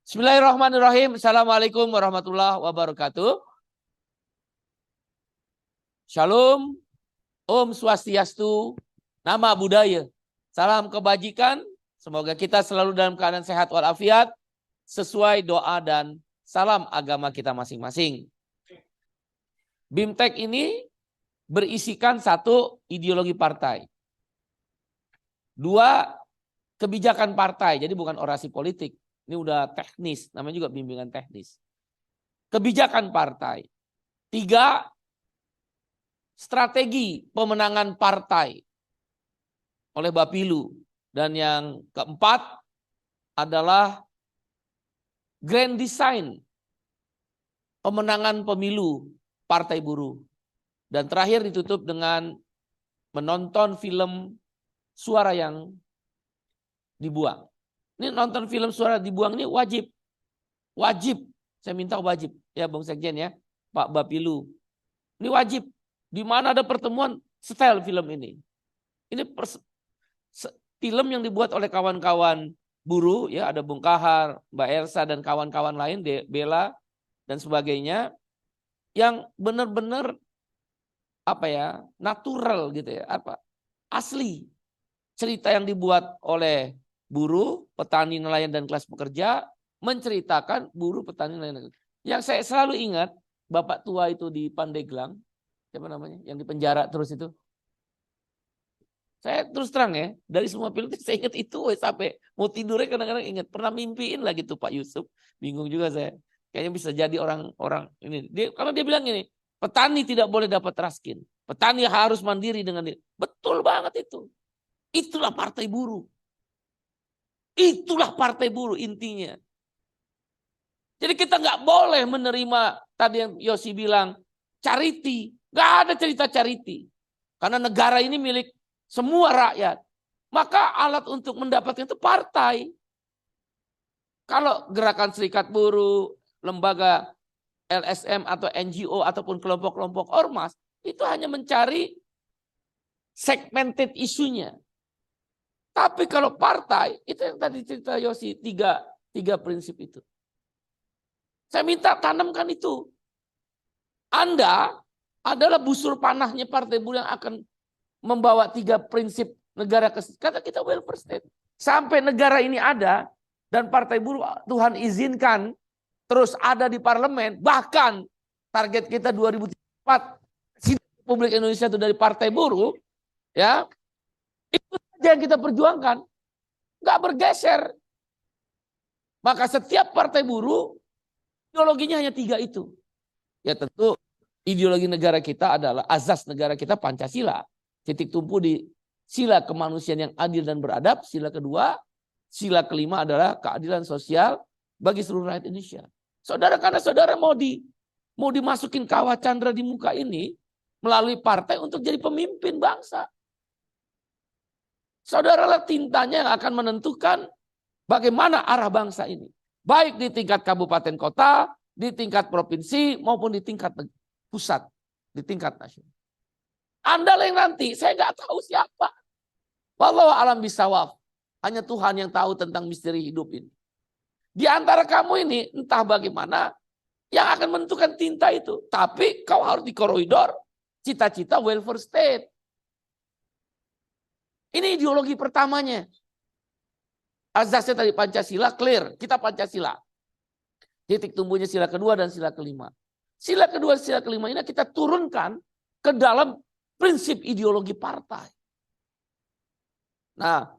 Bismillahirrahmanirrahim. Assalamualaikum warahmatullahi wabarakatuh. Shalom, Om Swastiastu, Nama Budaya. Salam kebajikan. Semoga kita selalu dalam keadaan sehat walafiat sesuai doa dan salam agama kita masing-masing. BIMTEK ini berisikan satu, ideologi partai. Dua, kebijakan partai. Jadi bukan orasi politik. Ini udah teknis, namanya juga bimbingan teknis. Kebijakan partai. Tiga, strategi pemenangan partai oleh Bapilu. Dan yang keempat adalah grand design pemenangan pemilu Partai Buruh. Dan terakhir ditutup dengan menonton film Suara yang Dibuang. Ini nonton film Suara Dibuang ini wajib. Wajib. Saya minta wajib. Ya Bung Sekjen ya. Pak Bapilu. Ini wajib. Di mana ada pertemuan setel film ini. Ini film yang dibuat oleh kawan-kawan buruh. Ya ada Bung Kahar, Mbak Elsa dan kawan-kawan lain. Bella dan sebagainya. Yang benar-benar natural gitu ya. Asli. Cerita yang dibuat oleh buruh, petani, nelayan, dan kelas pekerja menceritakan buruh, petani, nelayan. Yang saya selalu ingat, bapak tua itu di Pandeglang, siapa namanya, yang di penjara terus itu. Saya terus terang ya, dari semua film saya ingat itu, sampai mau tidurnya kadang-kadang ingat. Pernah mimpiin lagi tuh Pak Yusuf, bingung juga saya. Kayaknya bisa jadi orang-orang ini. Karena dia bilang ini, petani tidak boleh dapat raskin. Petani harus mandiri dengan dia. Betul banget itu. Itulah partai buruh. Itulah partai buruh intinya. Jadi kita nggak boleh menerima tadi yang Yosi bilang charity. Nggak ada cerita charity. Karena negara ini milik semua rakyat. Maka alat untuk mendapatkan itu partai. Kalau gerakan serikat buruh, lembaga LSM atau NGO ataupun kelompok-kelompok ormas itu hanya mencari segmented isunya. Tapi kalau partai, itu yang tadi cerita Yosi, tiga prinsip itu. Saya minta tanamkan itu. Anda adalah busur panahnya partai buruh yang akan membawa tiga prinsip negara kata kita welfare state. Sampai negara ini ada, dan partai buruh Tuhan izinkan terus ada di parlemen, bahkan target kita 2034, Republik Indonesia itu dari partai buruh, ya, itu yang kita perjuangkan, nggak bergeser. Maka setiap partai buruh ideologinya hanya tiga itu. Ya tentu ideologi negara kita adalah azas negara kita Pancasila. Titik tumpu di sila kemanusiaan yang adil dan beradab. Sila kedua, sila kelima adalah keadilan sosial bagi seluruh rakyat Indonesia. Saudara, karena saudara mau dimasukin kawah candra di muka ini melalui partai untuk jadi pemimpin bangsa. Saudaralah tintanya yang akan menentukan bagaimana arah bangsa ini. Baik di tingkat kabupaten kota, di tingkat provinsi, maupun di tingkat pusat, di tingkat nasional. Anda yang nanti, saya nggak tahu siapa. Wallahu a'lam bishawab. Hanya Tuhan yang tahu tentang misteri hidup ini. Di antara kamu ini, entah bagaimana, yang akan menentukan tinta itu. Tapi kau harus di koridor cita-cita welfare state. Ini ideologi pertamanya. Azasnya tadi Pancasila, clear. Kita Pancasila. Titik tumbuhnya sila kedua dan sila kelima. Sila kedua dan sila kelima ini kita turunkan ke dalam prinsip ideologi partai. Nah,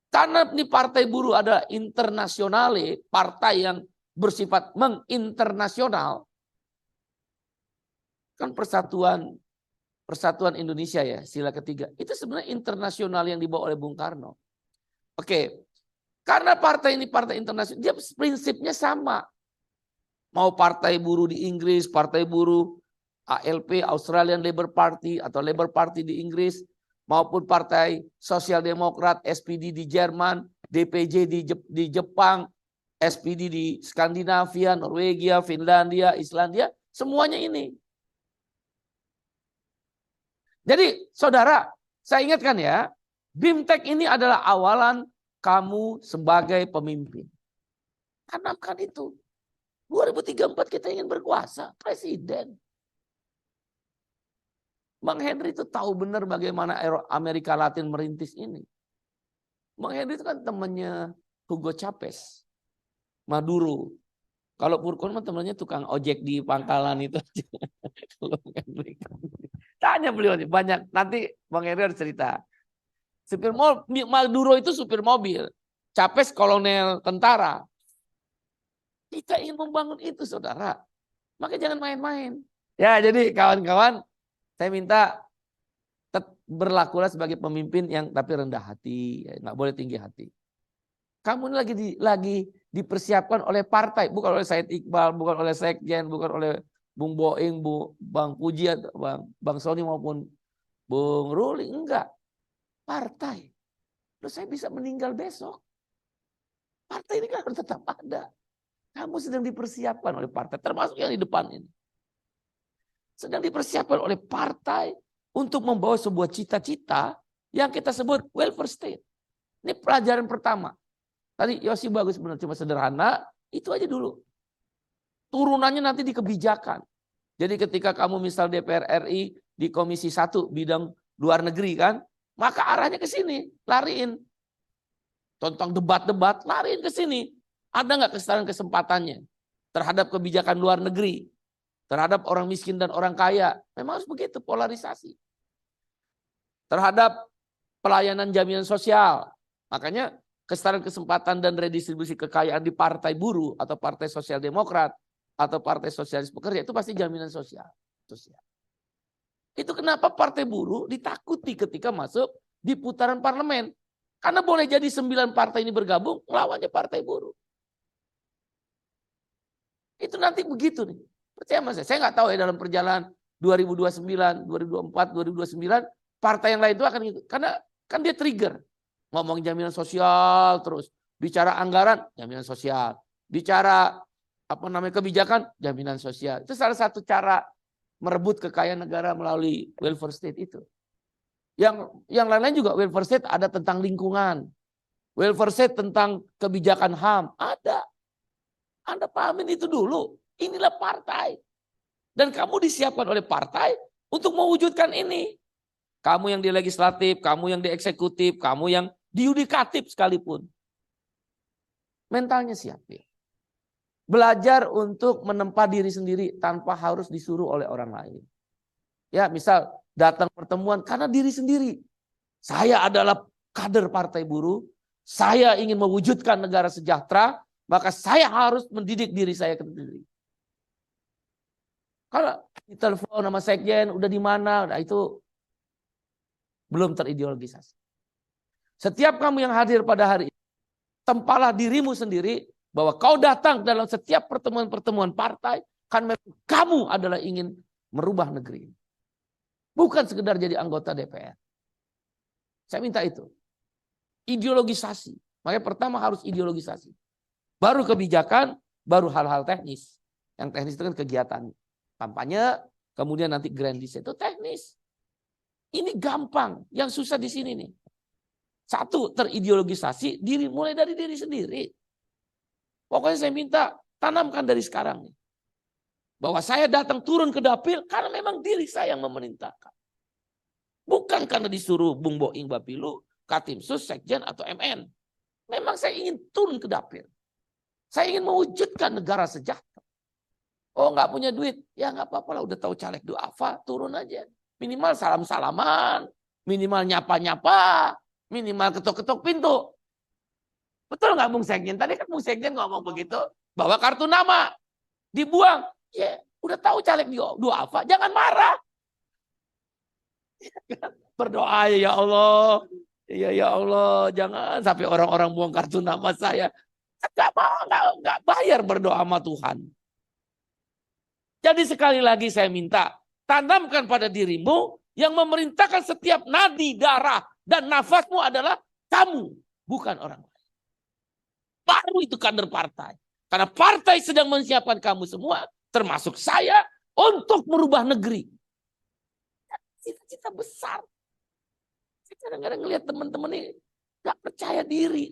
karena ini partai buruh ada internasionale, partai yang bersifat menginternasional. Kan Persatuan Indonesia ya, sila ketiga. Itu sebenarnya internasional yang dibawa oleh Bung Karno. Oke, karena partai ini partai internasional, dia prinsipnya sama. Mau partai buruh di Inggris, partai buruh ALP, Australian Labour Party atau Labour Party di Inggris, maupun partai Sosial Demokrat, SPD di Jerman, DPJ di Jepang, SPD di Skandinavia, Norwegia, Finlandia, Islandia, semuanya ini. Jadi saudara, saya ingatkan ya, BIMTEK ini adalah awalan kamu sebagai pemimpin. Tanamkan itu. 2034 kita ingin berkuasa, presiden. Bang Henry itu tahu benar bagaimana Amerika Latin merintis ini. Bang Henry itu kan temannya Hugo Chavez, Maduro. Kalau Purkon mah temannya tukang ojek di pangkalan itu aja. Kalau Bang Henry. Tanya beliau nih, banyak. Nanti Bang Henry harus cerita. Supir Maduro itu supir mobil. Chavez kolonel tentara. Kita ingin membangun itu, saudara. Maka jangan main-main. Ya, jadi kawan-kawan, saya minta berlakulah sebagai pemimpin yang tapi rendah hati, ya, nggak boleh tinggi hati. Kamu ini lagi dipersiapkan oleh partai, bukan oleh Said Iqbal, bukan oleh Sekjen, bukan oleh Bung Boeing, Bang Puji, Bang Sony maupun Bung Ruli, enggak. Partai. Loh, saya bisa meninggal besok. Partai ini kan harus tetap ada. Kamu sedang dipersiapkan oleh partai, termasuk yang di depan ini. Sedang dipersiapkan oleh partai untuk membawa sebuah cita-cita yang kita sebut welfare state. Ini pelajaran pertama. Tadi Yosi bagus benar, cuma sederhana, itu aja dulu. Turunannya nanti di kebijakan. Jadi ketika kamu misal DPR RI di Komisi 1 bidang luar negeri kan, maka arahnya ke sini, lariin. Tentang debat-debat, lariin ke sini. Ada nggak kesetaraan kesempatannya terhadap kebijakan luar negeri? Terhadap orang miskin dan orang kaya. Memang harus begitu, polarisasi. Terhadap pelayanan jaminan sosial. Makanya kesetaraan kesempatan dan redistribusi kekayaan di partai buruh atau partai sosial demokrat atau partai sosialis pekerja itu pasti jaminan sosial. Itu kenapa partai buruh ditakuti ketika masuk di putaran parlemen. Karena boleh jadi 9 partai ini bergabung, lawannya partai buruh. Itu nanti begitu nih. Percaya sama saya nggak tahu ya dalam perjalanan 2029, 2024, 2029 partai yang lain itu akan ikut. Karena kan dia trigger. Ngomong jaminan sosial terus. Bicara anggaran, jaminan sosial. Bicara kebijakan, jaminan sosial. Itu salah satu cara merebut kekayaan negara melalui welfare state itu. Yang lain-lain juga welfare state ada tentang lingkungan. Welfare state tentang kebijakan HAM. Ada. Anda pahamin itu dulu. Inilah partai. Dan kamu disiapkan oleh partai untuk mewujudkan ini. Kamu yang di legislatif, kamu yang di eksekutif, kamu yang di yudikatif sekalipun. Mentalnya siap. Belajar untuk menempa diri sendiri tanpa harus disuruh oleh orang lain. Ya, misal datang pertemuan karena diri sendiri. Saya adalah kader partai buruh. Saya ingin mewujudkan negara sejahtera. Maka saya harus mendidik diri saya sendiri. Kalau ditelepon sama sekjen, udah di mana, nah itu belum terideologisasi. Setiap kamu yang hadir pada hari ini, tempalah dirimu sendiri bahwa kau datang dalam setiap pertemuan-pertemuan partai, kan memang kamu adalah ingin merubah negeri. Bukan sekedar jadi anggota DPR. Saya minta itu. Ideologisasi. Makanya pertama harus ideologisasi. Baru kebijakan, baru hal-hal teknis. Yang teknis itu kan kegiatan kampanye, kemudian nanti grand design itu teknis. Ini gampang, yang susah di sini nih. Satu, terideologisasi mulai dari diri sendiri. Pokoknya saya minta tanamkan dari sekarang nih. Bahwa saya datang turun ke dapil karena memang diri saya yang memerintahkan. Bukan karena disuruh Bung Boeing Bapilu, Katimsus, Sekjen atau MN. Memang saya ingin turun ke dapil. Saya ingin mewujudkan negara sejahtera. Oh nggak punya duit, ya nggak apa-apa lah. Udah tahu caleg duafa, turun aja. Minimal salam-salaman, minimal nyapa-nyapa, minimal ketok-ketok pintu. Betul nggak Bung Sekjen? Tadi kan Bung Sekjen ngomong begitu, bawa kartu nama, dibuang. Ya udah tahu caleg duafa, jangan marah. Berdoa ya Allah, ya Allah, jangan sampai orang-orang buang kartu nama saya. Nggak bayar berdoa sama Tuhan. Jadi sekali lagi saya minta, tanamkan pada dirimu yang memerintahkan setiap nadi, darah, dan nafasmu adalah kamu, bukan orang lain. Baru itu kader partai. Karena partai sedang menyiapkan kamu semua, termasuk saya, untuk merubah negeri. Cita-cita besar. Saya kadang-kadang ngelihat teman-teman ini gak percaya diri.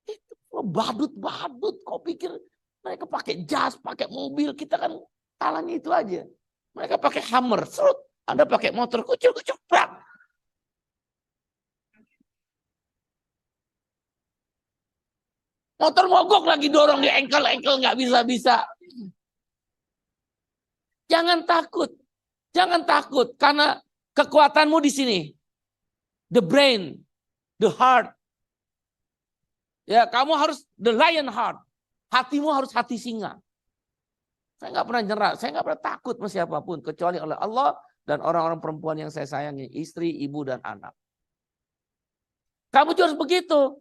Itu Badut-badut, kau pikir mereka pakai jas, pakai mobil, kita kan kalahnya itu aja. Mereka pakai Hummer, serut. Anda pakai motor, kucuk-kucuk, brak. Motor mogok lagi dorong di engkel-engkel, nggak bisa-bisa. Jangan takut. Jangan takut, karena kekuatanmu di sini. The brain, the heart. Ya, kamu harus the lion heart. Hatimu harus hati singa. Saya nggak pernah nyerah, saya nggak pernah takut sama siapapun kecuali oleh Allah dan orang-orang perempuan yang saya sayangi, istri, ibu, dan anak. Kamu juga harus begitu.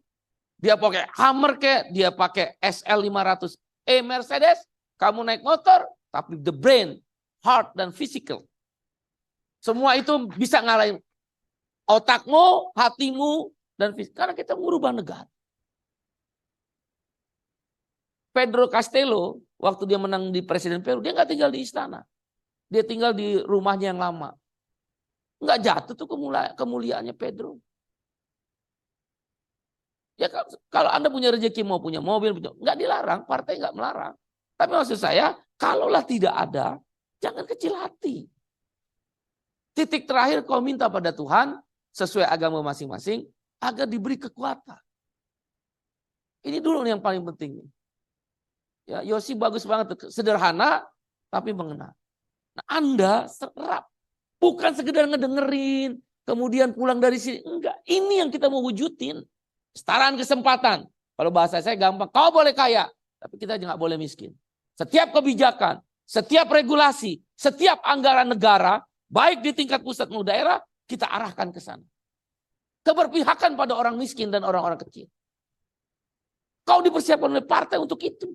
Dia pakai Hummer kayak, dia pakai SL 500 Mercedes, kamu naik motor, tapi the brain, heart, dan physical. Semua itu bisa ngalahin otakmu, hatimu, dan fisik. Karena kita merubah negara. Pedro Castello, waktu dia menang di Presiden Peru, dia nggak tinggal di istana. Dia tinggal di rumahnya yang lama. Nggak jatuh tuh kemuliaannya Pedro. Ya kalau Anda punya rezeki mau punya mobil, nggak dilarang, partai nggak melarang. Tapi maksud saya, kalaulah tidak ada, jangan kecil hati. Titik terakhir kau minta pada Tuhan, sesuai agama masing-masing, agar diberi kekuatan. Ini dulu yang paling penting. Ya, Yosi bagus banget, sederhana, tapi mengena. Nah, Anda serap, bukan sekedar ngedengerin, kemudian pulang dari sini. Enggak, ini yang kita mau wujudin. Kesetaraan kesempatan. Kalau bahasa saya gampang, kau boleh kaya, tapi kita nggak boleh miskin. Setiap kebijakan, setiap regulasi, setiap anggaran negara, baik di tingkat pusat maupun daerah, kita arahkan ke sana. Keberpihakan pada orang miskin dan orang-orang kecil. Kau dipersiapkan oleh partai untuk itu.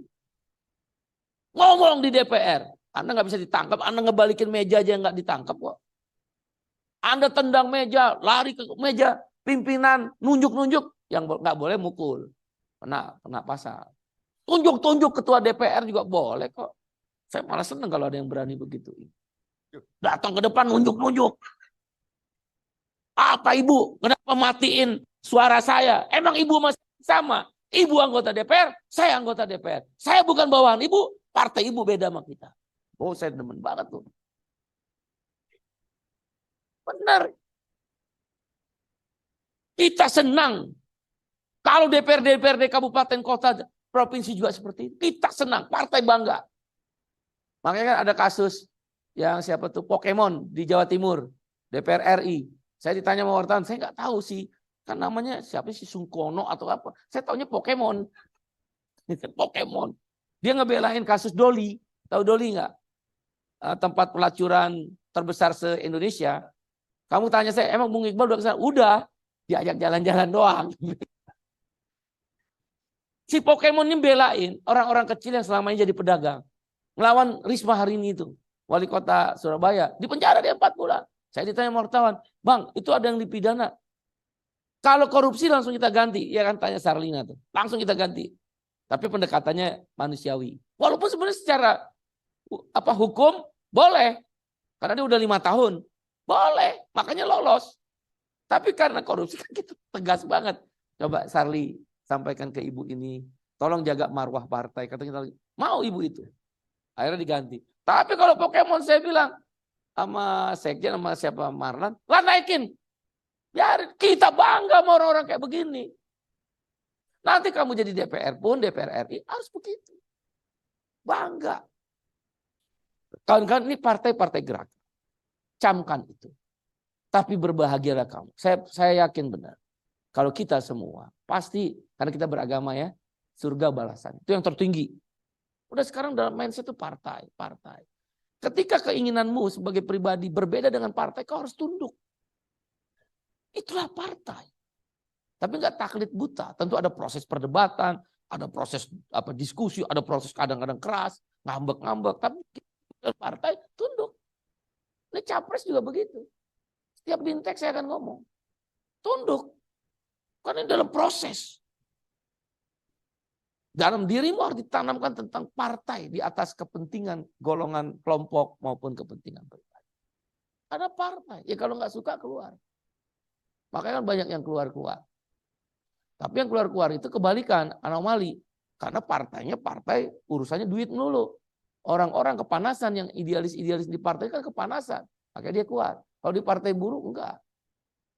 Ngomong di DPR, Anda nggak bisa ditangkap, Anda ngebalikin meja aja nggak ditangkap kok. Anda tendang meja, lari ke meja, pimpinan nunjuk-nunjuk, yang nggak boleh mukul, kena pasal. Tunjuk-tunjuk ketua DPR juga boleh kok. Saya malah senang kalau ada yang berani begitu. Datang ke depan nunjuk-nunjuk. Apa ibu? Kenapa matiin suara saya? Emang ibu masih sama? Ibu anggota DPR, saya anggota DPR. Saya bukan bawahan ibu, partai ibu beda sama kita. Oh, saya demen banget tuh. Benar. Kita senang. Kalau DPRD kabupaten kota provinsi juga seperti itu, kita senang, partai bangga. Makanya kan ada kasus yang siapa tuh Pokemon di Jawa Timur, DPR RI. Saya ditanya sama wartawan, saya nggak tahu sih, kan namanya siapa sih Sungkono atau apa. Saya taunya Pokemon. Pokemon. Dia ngebelain kasus Doli. Tahu Doli nggak? Tempat pelacuran terbesar se-Indonesia. Kamu tanya saya, emang Bung Iqbal udah kesana? Udah, diajak jalan-jalan doang. Si Pokemon ini belain orang-orang kecil yang selama ini jadi pedagang. Ngelawan Risma hari ini itu. Wali kota Surabaya. Dipenjara dia 4 bulan. Saya ditanya wartawan, Bang itu ada yang dipidana. Kalau korupsi langsung kita ganti. Ya kan tanya Sarlina tuh. Langsung kita ganti. Tapi pendekatannya manusiawi. Walaupun sebenarnya secara hukum boleh. Karena dia udah 5 tahun. Boleh. Makanya lolos. Tapi karena korupsi kan kita tegas banget. Coba Sarli sampaikan ke ibu ini, tolong jaga marwah partai. Kata kita, mau ibu itu. Akhirnya diganti. Tapi kalau Pokemon saya bilang, sama Sekjen, sama siapa Marlan, lah naikin. Biarin, kita bangga sama orang-orang kayak begini. Nanti kamu jadi DPR pun, DPR RI harus begitu. Bangga. Kawan-kawan ini partai-partai gerak. Camkan itu. Tapi berbahagialah kamu. Saya yakin benar. Kalau kita semua, pasti, karena kita beragama ya, surga balasan. Itu yang tertinggi. Udah sekarang dalam mindset itu partai. Ketika keinginanmu sebagai pribadi berbeda dengan partai, kau harus tunduk. Itulah partai. Tapi nggak taklid buta. Tentu ada proses perdebatan, ada proses diskusi, ada proses kadang-kadang keras, ngambek-ngambek. Tapi partai tunduk. Ini capres juga begitu. Setiap bintek saya akan ngomong. Tunduk. Karena ini dalam proses. Dalam dirimu harus ditanamkan tentang partai di atas kepentingan golongan kelompok maupun kepentingan pribadi. Ada partai. Ya kalau nggak suka keluar. Makanya kan banyak yang keluar-keluar. Tapi yang keluar-keluar itu kebalikan, anomali. Karena partainya partai urusannya duit melulu. Orang-orang kepanasan yang idealis-idealis di partai kan kepanasan. Makanya dia keluar. Kalau di partai buruh enggak.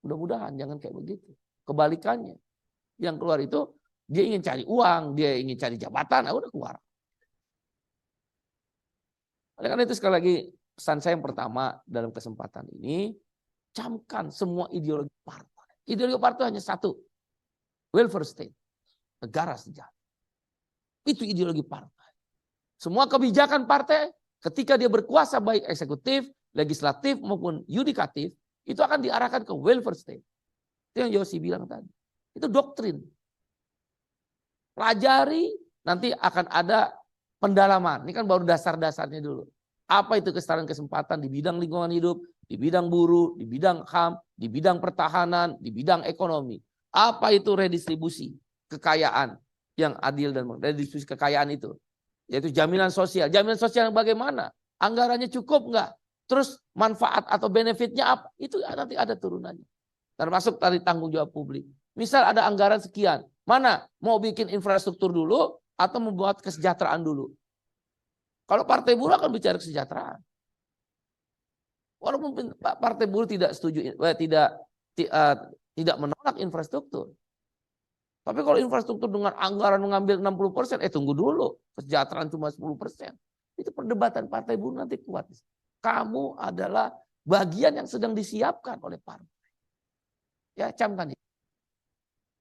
Mudah-mudahan jangan kayak begitu. Kebalikannya. Yang keluar itu dia ingin cari uang, dia ingin cari jabatan, udah keluar. Oleh karena itu sekali lagi pesan saya yang pertama dalam kesempatan ini, camkan semua ideologi partai. Ideologi partai hanya satu, welfare state, negara sejahtera. Itu ideologi partai. Semua kebijakan partai ketika dia berkuasa baik eksekutif, legislatif maupun yudikatif, itu akan diarahkan ke welfare state. Itu yang Yosi bilang tadi. Itu doktrin. Pelajari, nanti akan ada pendalaman. Ini kan baru dasar-dasarnya dulu. Apa itu kesetaraan kesempatan di bidang lingkungan hidup, di bidang buruh, di bidang HAM, di bidang pertahanan, di bidang ekonomi. Apa itu redistribusi kekayaan yang adil dan redistribusi kekayaan itu? Yaitu jaminan sosial. Jaminan sosial yang bagaimana? Anggarannya cukup enggak? Terus manfaat atau benefitnya apa? Itu nanti ada turunannya. Termasuk tadi tanggung jawab publik. Misal ada anggaran sekian. Mana? Mau bikin infrastruktur dulu atau membuat kesejahteraan dulu? Kalau partai buruh akan bicara kesejahteraan. Walaupun partai buruh tidak setuju, tidak menolak infrastruktur. Tapi kalau infrastruktur dengan anggaran mengambil 60%, tunggu dulu. Kesejahteraan cuma 10%. Itu perdebatan partai buruh nanti kuat. Kamu adalah bagian yang sedang disiapkan oleh partai. Ya, camkan itu.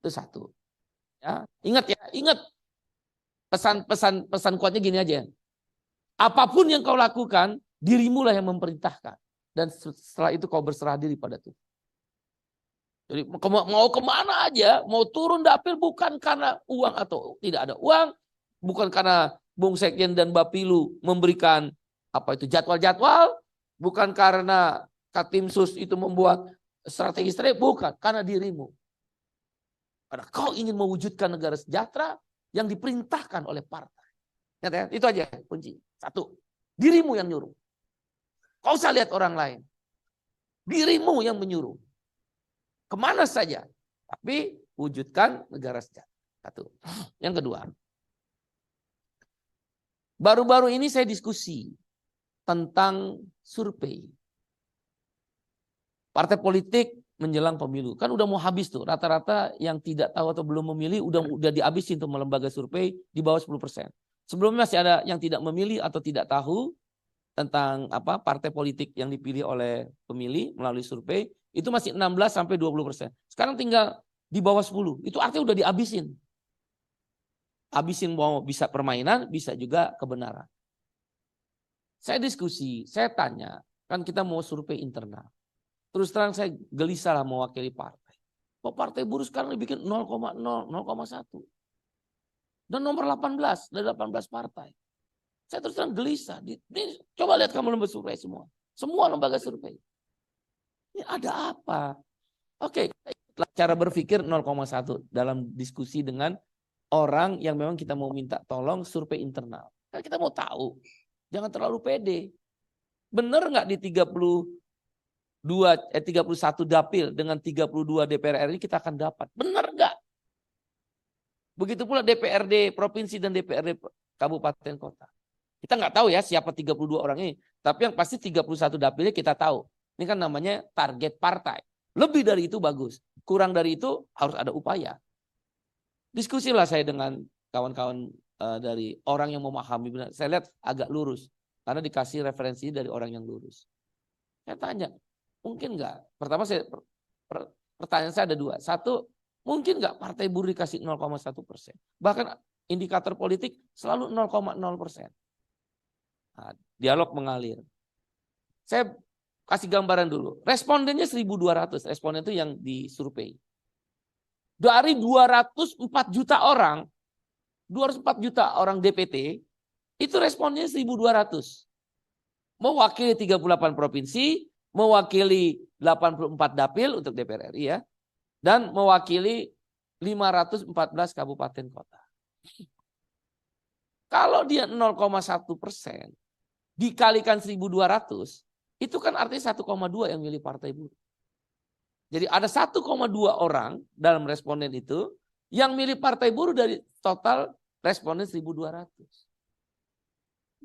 Itu satu. Ya, ingat pesan kuatnya gini aja. Apapun yang kau lakukan, dirimu lah yang memerintahkan. Dan setelah itu kau berserah diri pada Tuhan. Jadi mau kemana aja, mau turun dapil bukan karena uang atau tidak ada uang, bukan karena Bung Sekjen dan Bapilu memberikan apa itu jadwal-jadwal, bukan karena Katimsus itu membuat strategi-strategi, bukan karena dirimu. Karena kau ingin mewujudkan negara sejahtera yang diperintahkan oleh partai. Ya, itu aja kunci. Satu, dirimu yang nyuruh. Kau usah lihat orang lain. Dirimu yang menyuruh. Kemana saja. Tapi wujudkan negara sejahtera. Satu. Yang kedua. Baru-baru ini saya diskusi tentang survei. Partai politik menjelang pemilu. Kan udah mau habis tuh. Rata-rata yang tidak tahu atau belum memilih udah dihabisin tuh lembaga survei di bawah 10%. Sebelumnya masih ada yang tidak memilih atau tidak tahu tentang apa partai politik yang dipilih oleh pemilih melalui survei. Itu masih 16 sampai 20%. Sekarang tinggal di bawah 10. Itu artinya udah dihabisin. Habisin mau bisa permainan, bisa juga kebenaran. Saya diskusi, saya tanya, kan kita mau survei internal. Terus terang saya gelisah lah mewakili partai. Kok partai buruh sekarang dibikin 0,0, 0,1. Dan nomor 18 dari 18 partai. Saya terus terang gelisah. Ini, coba lihat kamu lembaga survei semua. Semua lembaga survei. Ini ada apa? Oke, cara berpikir 0,1 dalam diskusi dengan orang yang memang kita mau minta tolong survei internal. Kan kita mau tahu. Jangan terlalu pede. Benar nggak di 31 dapil dengan 32 DPR RI kita akan dapat? Benar nggak? Begitu pula DPRD provinsi dan DPRD kabupaten kota. Kita nggak tahu ya siapa 32 orang ini. Tapi yang pasti 31 dapilnya kita tahu. Ini kan namanya target partai. Lebih dari itu bagus. Kurang dari itu harus ada upaya. Diskusilah saya dengan kawan-kawan dari orang yang memahami benar. Saya lihat agak lurus. Karena dikasih referensi dari orang yang lurus. Saya tanya, mungkin nggak? Pertama pertanyaan saya ada dua. Satu, mungkin nggak partai buruh dikasih 0,1%? Bahkan indikator politik selalu 0,0%. Nah, dialog mengalir. Saya kasih gambaran dulu. Respondennya 1.200. Responden itu yang disurvei. Dari 204 juta orang, 204 juta orang DPT, itu respondennya 1.200. Mewakili 38 provinsi, mewakili 84 dapil untuk DPR RI ya, dan mewakili 514 kabupaten kota. Kalau dia 0,1% dikalikan 1.200, itu kan artinya 1,2 yang milih partai buruh. Jadi ada 1,2 orang dalam responden itu Yang milih Partai Buruh dari total responden 1.200.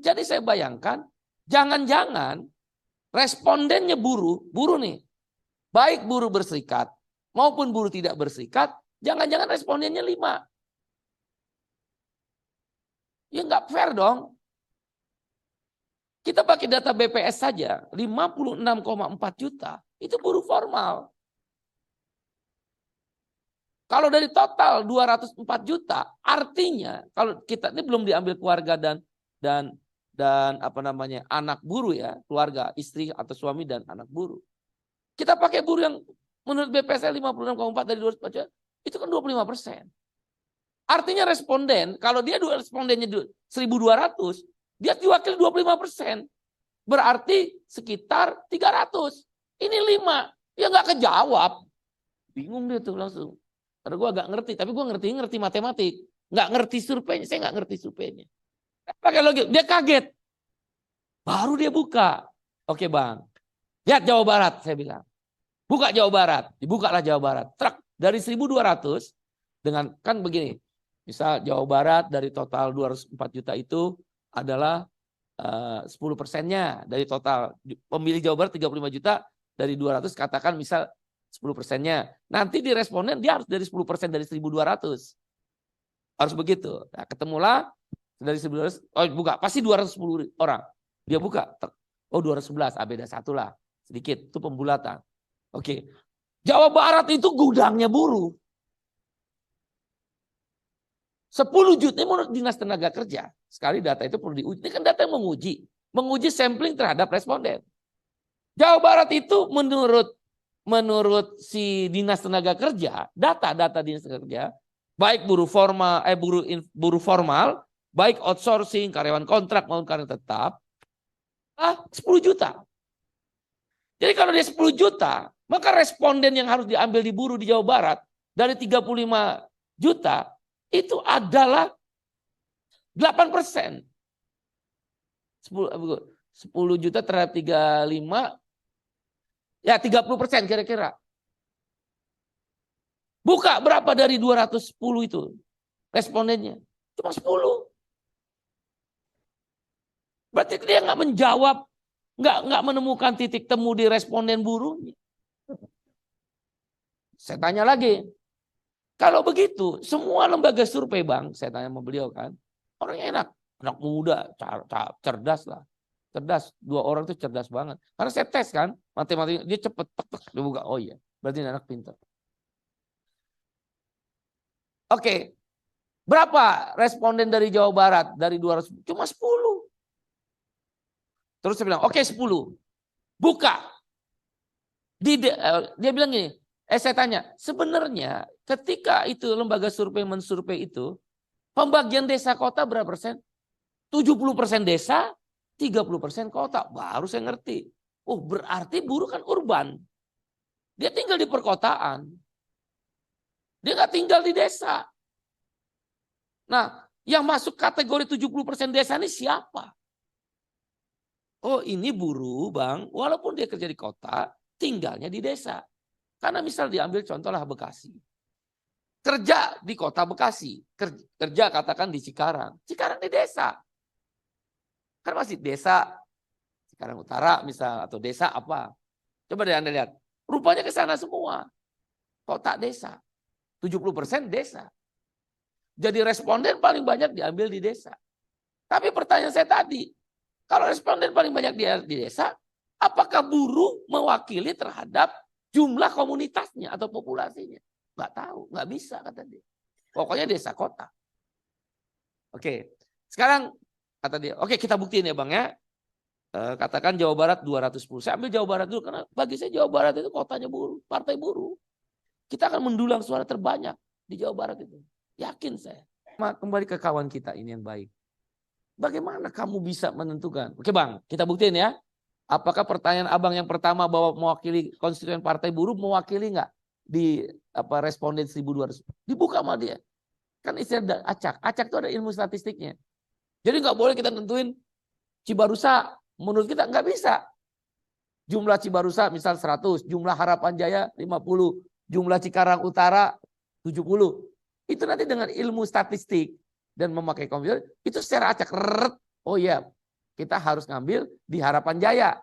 Jadi saya bayangkan, jangan-jangan respondennya buruh nih, baik buruh berserikat maupun buruh tidak berserikat, jangan-jangan respondennya 5. Ya nggak fair dong. Kita pakai data BPS saja, 56,4 juta, itu buruh formal. Kalau dari total 204 juta, artinya kalau kita ini belum diambil keluarga dan apa namanya anak buruh ya, keluarga, istri atau suami dan anak buruh. Kita pakai buruh yang menurut BPS 56,4 dari 204 juta, itu kan 25%. Artinya responden, kalau dia respondennya 1.200, dia diwakili 25%. Berarti sekitar 300. Ini 5. Ya nggak kejawab. Bingung dia tuh langsung. Karena gue agak ngerti, tapi gue ngerti matematik. Nggak ngerti surveinya, saya nggak ngerti surveinya. Pakai logik, dia kaget. Baru dia buka. Oke bang, lihat Jawa Barat, saya bilang. Buka Jawa Barat, dibukalah Jawa Barat. Truk dari 1.200 dengan kan begini. Misal Jawa Barat dari total 204 juta itu adalah 10%-nya dari total. Pemilih Jawa Barat 35 juta dari 200 katakan misal 10%-nya. Nanti di responden dia harus dari 10% dari 1.200. Harus begitu. Nah, ketemulah dari 1.200, buka pasti 210 orang. Dia buka. Oh 211, beda 1 lah. Sedikit, itu pembulatan. Oke. Jawa Barat itu gudangnya buruh. 10 juta ini menurut Dinas Tenaga Kerja. Sekali data itu perlu diuji. Ini kan data yang menguji. Menguji sampling terhadap responden. Jawa Barat itu menurut si Dinas Tenaga Kerja, data Dinas Tenaga Kerja, baik buruh formal, baik outsourcing, karyawan kontrak maupun karyawan tetap, 10 juta. Jadi kalau dia 10 juta, maka responden yang harus diambil di buruh di Jawa Barat dari 35 juta itu adalah 8%. 10 juta terhadap 35, ya 30% kira-kira. Buka berapa dari 210 itu respondennya? Cuma 10. Berarti dia nggak menjawab, nggak menemukan titik temu di responden buruhnya. Saya tanya lagi, kalau begitu semua lembaga survei bang, saya tanya sama beliau kan, orangnya anak muda, cerdas lah. Cerdas, 2 orang itu cerdas banget. Karena saya tes kan, matematika dia cepet, dia buka, oh iya, berarti anak pintar. Oke, berapa responden dari Jawa Barat dari 200? Cuma 10. Terus saya bilang, oke 10, buka. Dia bilang gini, saya tanya, sebenarnya ketika itu lembaga survei mensurvei itu, pembagian desa kota berapa persen? 70% desa, 30% kota. Baru saya ngerti. Oh berarti buruh kan urban. Dia tinggal di perkotaan. Dia nggak tinggal di desa. Nah, yang masuk kategori 70% desa ini siapa? Oh ini buruh bang, walaupun dia kerja di kota, tinggalnya di desa. Karena misal diambil contohlah Bekasi. Kerja di kota Bekasi, kerja katakan di Cikarang. Cikarang di desa. Kan masih desa Cikarang Utara misal, atau desa apa. Coba deh Anda lihat, rupanya ke sana semua. Kota desa. 70% desa. Jadi responden paling banyak diambil di desa. Tapi pertanyaan saya tadi, kalau responden paling banyak di desa, apakah buruh mewakili terhadap jumlah komunitasnya atau populasinya? Nggak tahu, nggak bisa kata dia. Pokoknya desa kota. Oke, sekarang kata dia, oke kita buktiin ya bang ya. Katakan Jawa Barat 210. Saya ambil Jawa Barat dulu karena bagi saya Jawa Barat itu kotanya buruh, partai buruh. Kita akan mendulang suara terbanyak di Jawa Barat itu. Yakin saya. Kembali ke kawan kita ini yang baik. Bagaimana kamu bisa menentukan? Oke bang, kita buktiin ya. Apakah pertanyaan abang yang pertama bahwa mewakili konstituen partai buruh mewakili nggak di responden 1.200? Dibuka sama dia. Kan istilah acak. Acak itu ada ilmu statistiknya. Jadi nggak boleh kita tentuin Cibarusa. Menurut kita nggak bisa. Jumlah Cibarusa misal 100, jumlah Harapan Jaya 50, jumlah Cikarang Utara 70. Itu nanti dengan ilmu statistik dan memakai komputer, itu secara acak. Oh iya, kita harus ngambil di Harapan Jaya.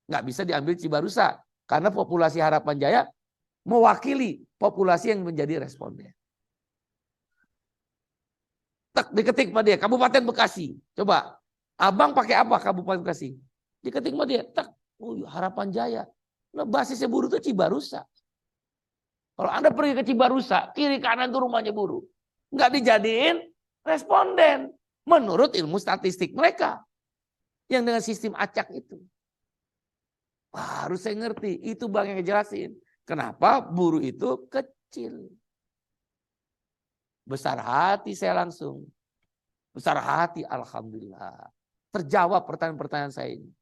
Nggak bisa diambil Cibarusa. Karena populasi Harapan Jaya mewakili populasi yang menjadi responden. Tak diketik sama dia, Kabupaten Bekasi. Coba, abang pakai apa Kabupaten Bekasi? Diketik sama dia, tak, Harapan Jaya. Nah, basisnya buruh itu Cibarusa. Kalau Anda pergi ke Cibarusa, kiri kanan itu rumahnya buruh. Nggak dijadiin responden. Menurut ilmu statistik mereka. Yang dengan sistem acak itu. Harus saya ngerti. Itu bang yang ngejelasin. Kenapa buruh itu kecil. Besar hati saya langsung. Besar hati, alhamdulillah. Terjawab pertanyaan-pertanyaan saya ini.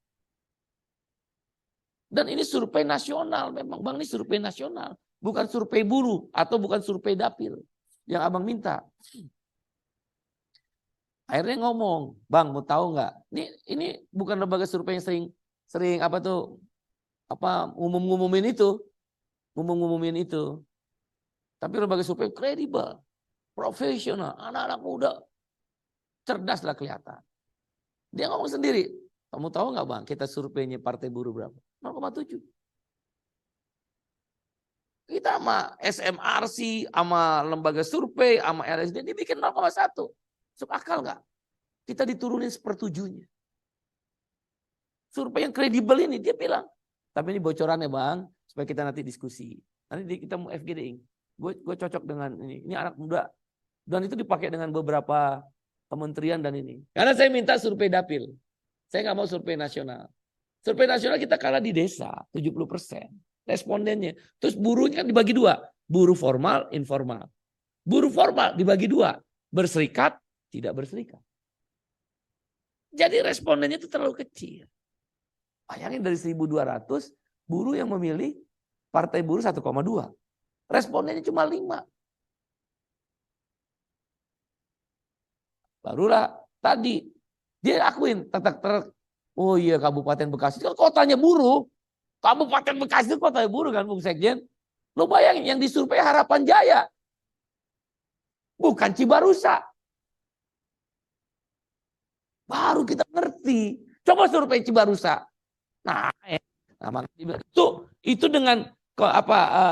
Dan ini survei nasional. Memang bang ini survei nasional. Bukan survei buruh atau bukan survei dapil yang abang minta. Akhirnya ngomong, bang mau tahu nggak? Ini bukan lembaga survei yang sering apa tuh ngumumin itu. Tapi lembaga survei kredibel, profesional, anak-anak muda, cerdas lah kelihatan. Dia ngomong sendiri, kamu tahu nggak bang? Kita surveinya Partai Buruh berapa? 0,7. Kita sama SMRC, sama lembaga survei, sama LSD, dia bikin 0,1. Masuk akal nggak? Kita diturunin sepertujuhnya. Survei yang kredibel ini, dia bilang. Tapi ini bocorannya bang, supaya kita nanti diskusi. Nanti kita mau FGD-ing. Gue cocok dengan ini. Ini anak muda. Dan itu dipakai dengan beberapa kementerian dan ini. Karena saya minta survei dapil. Saya nggak mau survei nasional. Survei nasional kita kalah di desa, 70%. Respondennya. Terus buruhnya dibagi dua. Buruh formal, informal. Buruh formal dibagi dua. Berserikat, tidak berserikat. Jadi respondennya itu terlalu kecil. Bayangin dari 1.200, buruh yang memilih Partai Buruh 1,2. Respondennya cuma 5. Barulah tadi dia akuin. Oh iya Kabupaten Bekasi. Kalau kotanya buruh. Kabupaten Bekasi itu kota buruh kan Bung Sekjen. Lo bayangin yang disurvei Harapan Jaya. Bukan Cibarusa. Baru kita ngerti. Coba survei Cibarusa. Nah, itu dengan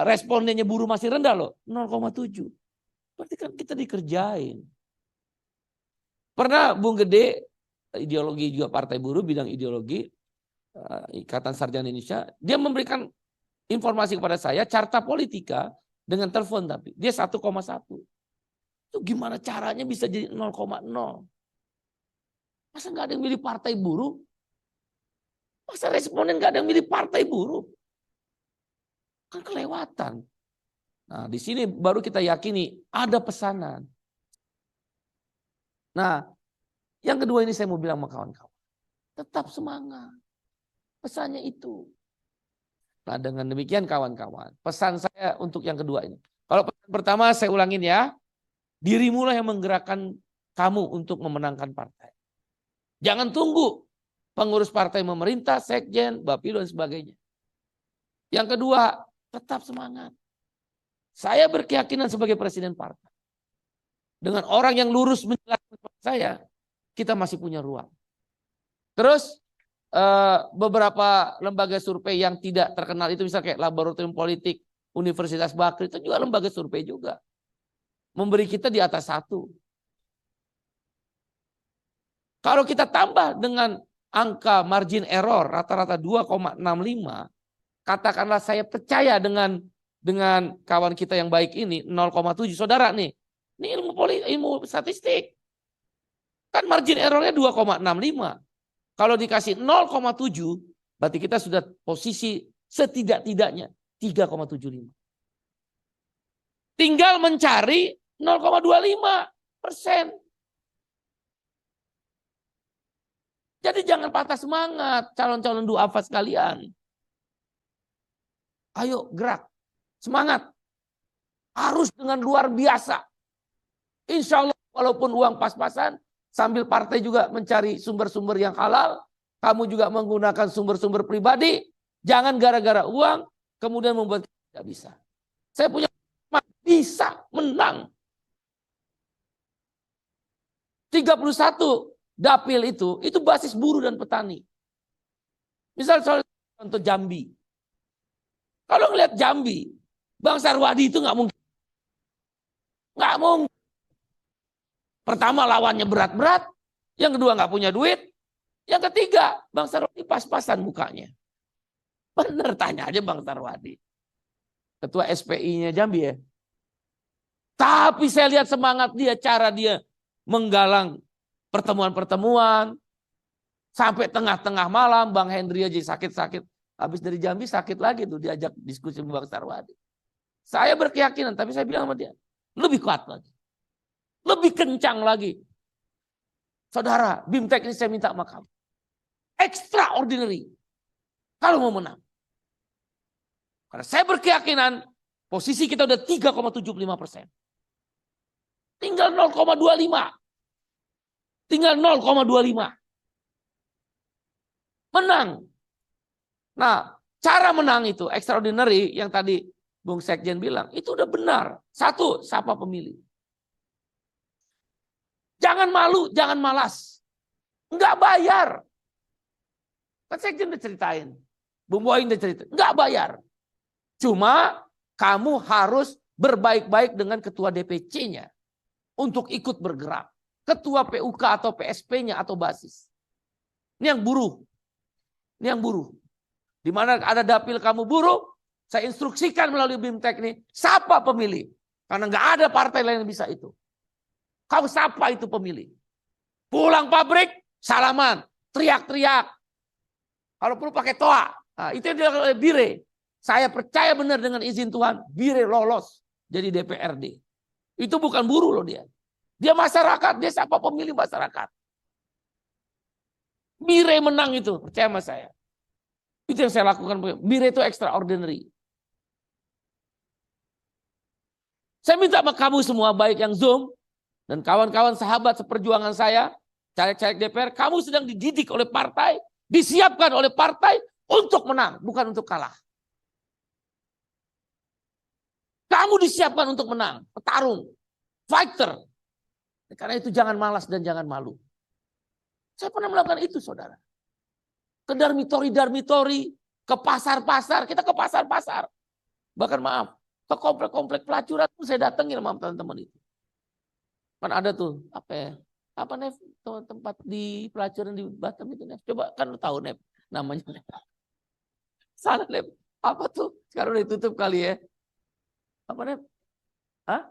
respondennya buruh masih rendah loh. 0,7. Berarti kan kita dikerjain. Pernah Bung Gede, ideologi juga Partai Buruh, bidang ideologi, Ikatan Sarjana Indonesia, dia memberikan informasi kepada saya, carta politika dengan telepon tapi. Dia 1,1. Itu gimana caranya bisa jadi 0,0? Masa nggak ada yang milih Partai Buruh? Masa responden nggak ada yang milih Partai Buruh? Kan kelewatan. Nah di sini baru kita yakini ada pesanan. Nah yang kedua ini saya mau bilang sama kawan-kawan. Tetap semangat. Pesannya itu. Nah dengan demikian kawan-kawan, pesan saya untuk yang kedua ini. Kalau pesan pertama saya ulangin ya, dirimulah yang menggerakkan kamu untuk memenangkan partai. Jangan tunggu pengurus partai memerintah, sekjen, bapilo dan sebagainya. Yang kedua, tetap semangat. Saya berkeyakinan sebagai presiden partai. Dengan orang yang lurus menjelaskan kepada saya, kita masih punya ruang. Terus beberapa lembaga survei yang tidak terkenal itu misalnya kayak Laboratorium Politik Universitas Bakri itu juga lembaga survei juga. Memberi kita di atas 1. Kalau kita tambah dengan angka margin error rata-rata 2,65, katakanlah saya percaya dengan kawan kita yang baik ini 0,7. Saudara nih, ini ilmu statistik. Kan margin errornya 2,65. Kalau dikasih 0,7, berarti kita sudah posisi setidak-tidaknya 3,75. Tinggal mencari 0,25%. Jadi jangan patah semangat calon-calon duafa sekalian. Ayo gerak, semangat. Harus dengan luar biasa. Insya Allah walaupun uang pas-pasan, sambil partai juga mencari sumber-sumber yang halal, kamu juga menggunakan sumber-sumber pribadi, jangan gara-gara uang, kemudian membuat tidak bisa. Saya punya bisa menang. 31 dapil itu basis buruh dan petani. Misal contoh Jambi. Kalau ngelihat Jambi, Bang Sarwadi itu nggak mungkin. Nggak mungkin. Pertama lawannya berat-berat, yang kedua nggak punya duit, yang ketiga Bang Sarwadi pas-pasan mukanya. Bener, tanya aja Bang Sarwadi. Ketua SPI-nya Jambi ya. Tapi saya lihat semangat dia, cara dia menggalang pertemuan-pertemuan. Sampai tengah-tengah malam Bang Hendri aja sakit-sakit. Habis dari Jambi sakit lagi tuh diajak diskusi sama Bang Sarwadi. Saya berkeyakinan, tapi saya bilang sama dia, lebih kuat lagi. Lebih kencang lagi. Saudara, BIMTEK ini saya minta sama kamu. Extraordinary. Kalau mau menang. Karena saya berkeyakinan posisi kita udah 3,75%. Tinggal 0,25. Tinggal 0,25. Menang. Nah, cara menang itu extraordinary yang tadi Bung Sekjen bilang, itu udah benar. Satu, sapa pemilih. Jangan malu, jangan malas. Enggak bayar. Kan Sekjen udah ceritain. Bung Boyin udah cerita. Enggak bayar. Cuma kamu harus berbaik-baik dengan ketua DPC-nya untuk ikut bergerak. Ketua PUK atau PSP-nya atau basis. Ini yang buruh. Ini yang buruh. Di mana ada dapil kamu buruh, saya instruksikan melalui BIMTEK ini, sapa pemilih. Karena nggak ada partai lain yang bisa itu. Kamu sapa itu pemilih. Pulang pabrik, salaman, teriak-teriak. Kalau perlu pakai toa. Nah, itu yang dilakukan oleh Bire. Saya percaya benar dengan izin Tuhan, Bire lolos jadi DPRD. Itu bukan buruh loh dia. Dia masyarakat, dia sapa pemilih masyarakat. Bire menang itu, percaya sama saya. Itu yang saya lakukan. Bire itu extraordinary. Saya minta sama kamu semua, baik yang Zoom, dan kawan-kawan sahabat seperjuangan saya, caleg-caleg DPR, kamu sedang dididik oleh partai, disiapkan oleh partai untuk menang, bukan untuk kalah. Kamu disiapkan untuk menang, petarung, fighter. Karena itu jangan malas dan jangan malu. Saya pernah melakukan itu, saudara. Ke dormitori, ke pasar-pasar, kita ke pasar-pasar. Bahkan maaf, ke komplek-komplek pelacuran pun saya datengin sama teman-teman itu. Kan ada tuh, apa ya? Apa Nef, tempat di pelacuran di Batam itu Nef. Coba kan lu tahu Nef, namanya Nef. Sana Nef, apa tuh? Sekarang udah ditutup kali ya. Apa Nef? Hah?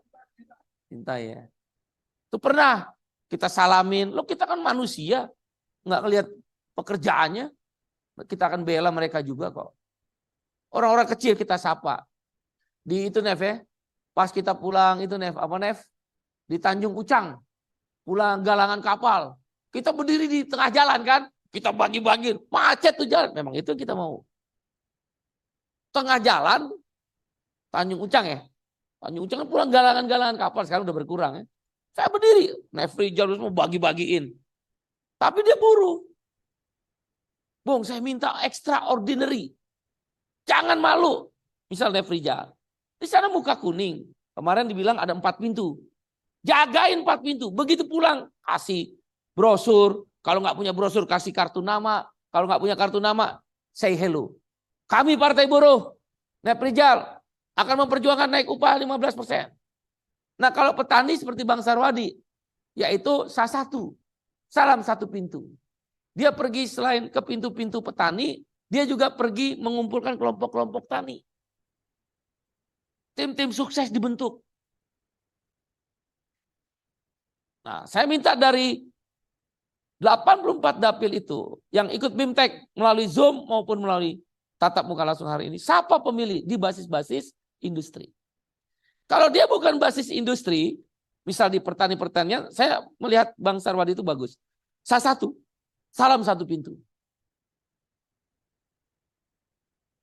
Cinta ya. Itu pernah kita salamin. Lo kita kan manusia, nggak ngelihat pekerjaannya. Kita akan bela mereka juga kok. Orang-orang kecil kita sapa. Di itu Nef ya. Pas kita pulang itu Nef, apa Nef? Di Tanjung Ucang. Pulang galangan kapal. Kita berdiri di tengah jalan kan. Kita bagi-bagi. Macet tuh jalan. Memang itu kita mau. Tengah jalan. Tanjung Ucang ya. Tanjung Ucang kan pulang galangan-galangan kapal. Sekarang udah berkurang ya. Saya berdiri. Nef Rijal mau bagi-bagiin. Tapi dia buruh. Bung, saya minta extraordinary. Jangan malu. Misal Nef Rijal. Di sana muka kuning. Kemarin dibilang ada 4 pintu. Jagain 4 pintu. Begitu pulang, kasih brosur. Kalau nggak punya brosur, kasih kartu nama. Kalau nggak punya kartu nama, say hello. Kami Partai Buruh, Nef Rijal, akan memperjuangkan naik upah 15%. Nah kalau petani seperti Bang Sarwadi, yaitu S1. Salam satu pintu. Dia pergi selain ke pintu-pintu petani, dia juga pergi mengumpulkan kelompok-kelompok tani. Tim-tim sukses dibentuk. Nah, saya minta dari 84 dapil itu yang ikut BIMTEK melalui Zoom maupun melalui tatap muka langsung hari ini, sapa pemilih di basis-basis industri. Kalau dia bukan basis industri, misal di pertanian, saya melihat Bang Sarwadi itu bagus. S1, salam satu pintu.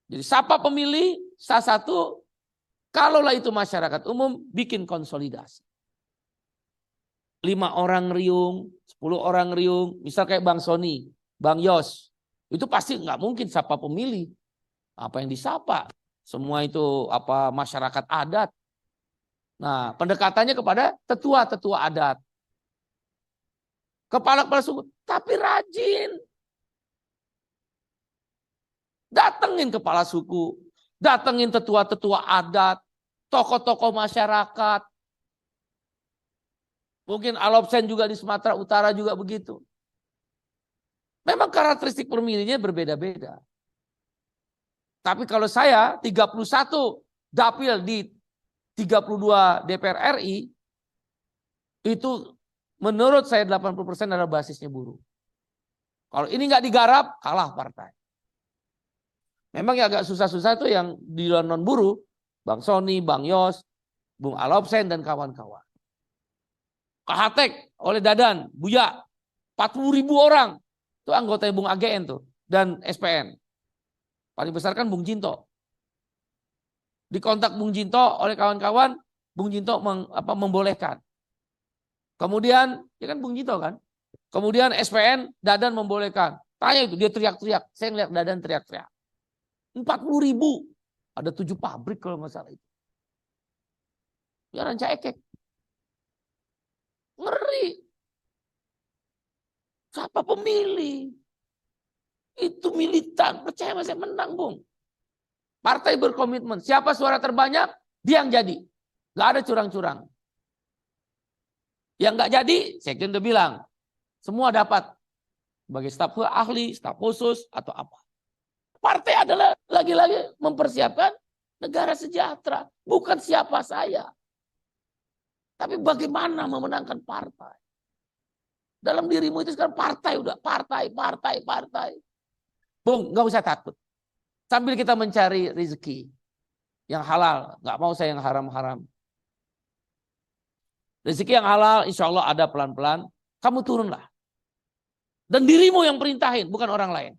Jadi sapa pemilih, S1, kalaulah itu masyarakat umum, bikin konsolidasi. 5 orang riung, 10 orang riung, misal kayak Bang Sony, Bang Yos, itu pasti nggak mungkin sapa pemilih. Apa yang disapa? Semua itu apa masyarakat adat. Nah, pendekatannya kepada tetua-tetua adat. kepala-kepala suku, tapi rajin. Datengin kepala suku, datengin tetua-tetua adat, tokoh-tokoh masyarakat. Mungkin Alopsen juga di Sumatera Utara juga begitu. Memang karakteristik pemilihnya berbeda-beda. Tapi kalau saya 31 dapil di 32 DPR RI, itu menurut saya 80% adalah basisnya buruh. Kalau ini nggak digarap, kalah partai. Memang yang agak susah-susah itu yang di non buruh, Bang Sony, Bang Yos, Bung Alopsen dan kawan-kawan. Kahatek oleh Dadan, Buya, 40.000 orang. Itu anggota Bung AGN tuh dan SPN. Paling besar kan Bung Jinto. Dikontak Bung Jinto oleh kawan-kawan, Bung Jinto membolehkan. Kemudian, ya kan Bung Jinto kan. Kemudian SPN, Dadan membolehkan. Tanya itu, dia teriak-teriak. Saya ngeliat Dadan teriak-teriak. 40.000. Ada 7 pabrik kalau nggak salah itu. Ya Ranca Ekek. Ngeri. Siapa pemilih? Itu militan. Percaya saya menang, Bung. Partai berkomitmen. Siapa suara terbanyak, dia yang jadi. Gak ada curang-curang. Yang gak jadi, Sekjen udah bilang. Semua dapat. Sebagai staf ahli, staf khusus, atau apa. Partai adalah lagi-lagi mempersiapkan negara sejahtera. Bukan siapa saya. Tapi bagaimana memenangkan partai. Dalam dirimu itu sekarang partai udah. Partai. Bung, gak usah takut. Sambil kita mencari rezeki yang halal. Gak mau saya yang haram-haram. Rezeki yang halal insya Allah ada pelan-pelan. Kamu turunlah. Dan dirimu yang perintahin, bukan orang lain.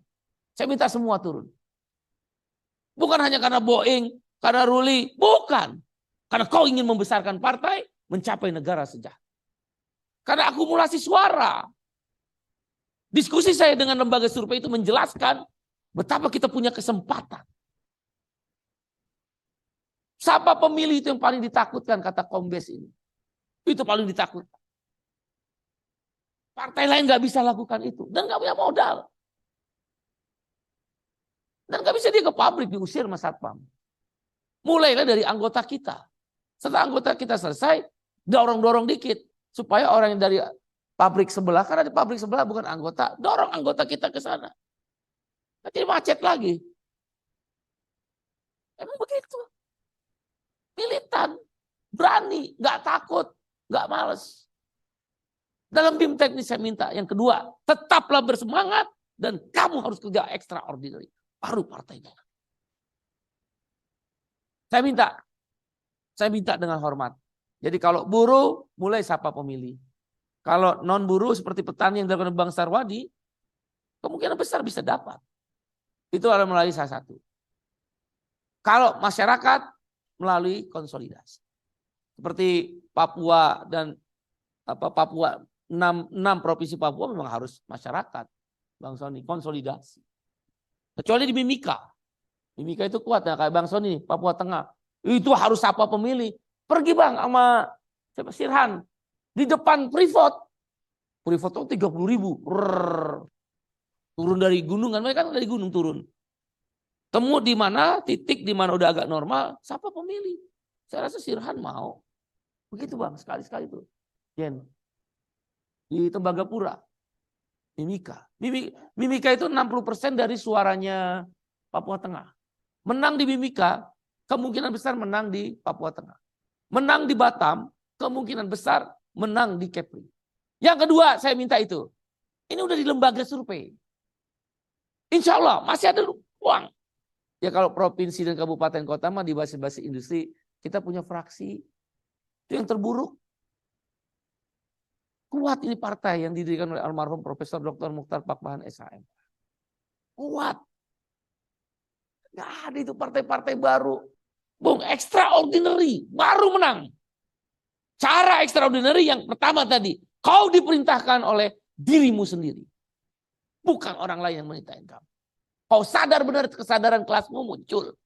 Saya minta semua turun. Bukan hanya karena Boeing, karena Ruli. Bukan. Karena kau ingin membesarkan partai, mencapai negara sejahtera. Karena akumulasi suara. Diskusi saya dengan lembaga survei itu menjelaskan betapa kita punya kesempatan. Siapa pemilih itu yang paling ditakutkan, kata Kombes ini. Itu paling ditakutkan. Partai lain nggak bisa lakukan itu. Dan nggak punya modal. Dan nggak bisa dia ke pabrik, diusir Mas Satpam. Mulailah dari anggota kita. Setelah anggota kita selesai, dorong-dorong dikit. Supaya orang yang dari pabrik sebelah, karena di pabrik sebelah bukan anggota, dorong anggota kita ke sana. Nanti macet lagi. Emang begitu. Militan, berani, nggak takut, nggak males. Dalam BIM teknis saya minta yang kedua, tetaplah bersemangat dan kamu harus kerja extraordinary. Baru partainya. Saya minta dengan hormat. Jadi kalau buruh, mulai sapa pemilih. Kalau non buruh seperti petani yang dilakukan Bang Sarwadi, kemungkinan besar bisa dapat. Itu adalah melalui salah satu. Kalau masyarakat melalui konsolidasi. Seperti Papua dan Papua, 6 provinsi Papua memang harus masyarakat. Bang Sony, konsolidasi. Kecuali di Mimika. Mimika itu kuat ya, kayak Bang Sony, Papua Tengah. Itu harus sapa pemilih. Pergi Bang sama Sirhan. Di depan Freeport. Freeport itu 30.000. Turun dari gunung kan, mereka kan dari gunung turun. Temu di mana, titik di mana udah agak normal, siapa pemilih? Saya rasa Sirhan mau. Begitu Bang, sekali-sekali tuh. Jen. Di Tembagapura. Mimika. Mimika itu 60% dari suaranya Papua Tengah. Menang di Mimika, kemungkinan besar menang di Papua Tengah. Menang di Batam, kemungkinan besar menang di Kepri. Yang kedua, saya minta itu. Ini udah di lembaga survei. Insya Allah masih ada uang. Ya kalau provinsi dan kabupaten kota mah di basis-basis industri, kita punya fraksi. Itu yang terburuk. Kuat ini partai yang didirikan oleh almarhum Profesor Dr. Mukhtar Pakpahan SHM. Kuat. Nggak ada itu partai-partai baru. Bung, extraordinary, baru menang. Cara extraordinary yang pertama tadi, kau diperintahkan oleh dirimu sendiri. Bukan orang lain yang merintahin kamu. Kau sadar benar kesadaran kelasmu muncul.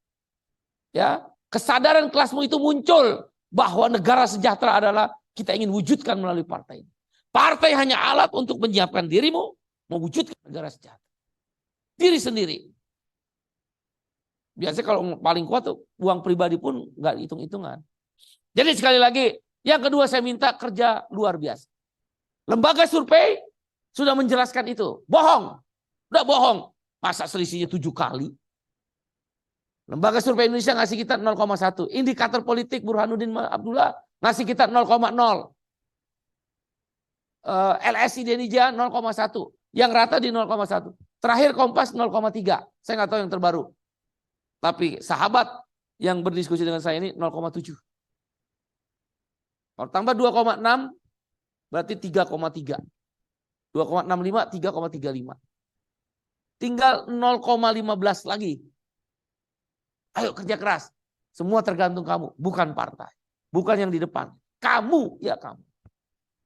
Ya, kesadaran kelasmu itu muncul bahwa negara sejahtera adalah kita ingin wujudkan melalui partai ini. Partai hanya alat untuk menyiapkan dirimu mewujudkan negara sejahtera. Diri sendiri. Biasanya kalau paling kuat tuh uang pribadi pun nggak hitung-hitungan. Jadi sekali lagi, yang kedua saya minta kerja luar biasa. Lembaga survei sudah menjelaskan itu. Bohong. Udah bohong. Masa selisihnya 7 kali? Lembaga survei Indonesia ngasih kita 0,1. Indikator politik Burhanuddin Abdullah ngasih kita 0,0. LSI Denija 0,1. Yang rata di 0,1. Terakhir Kompas 0,3. Saya nggak tahu yang terbaru. Tapi sahabat yang berdiskusi dengan saya ini 0,7. Kalau tambah 2,6 berarti 3,3. 2,65, 3,35. Tinggal 0,15 lagi. Ayo kerja keras. Semua tergantung kamu, bukan partai. Bukan yang di depan. Kamu, ya kamu.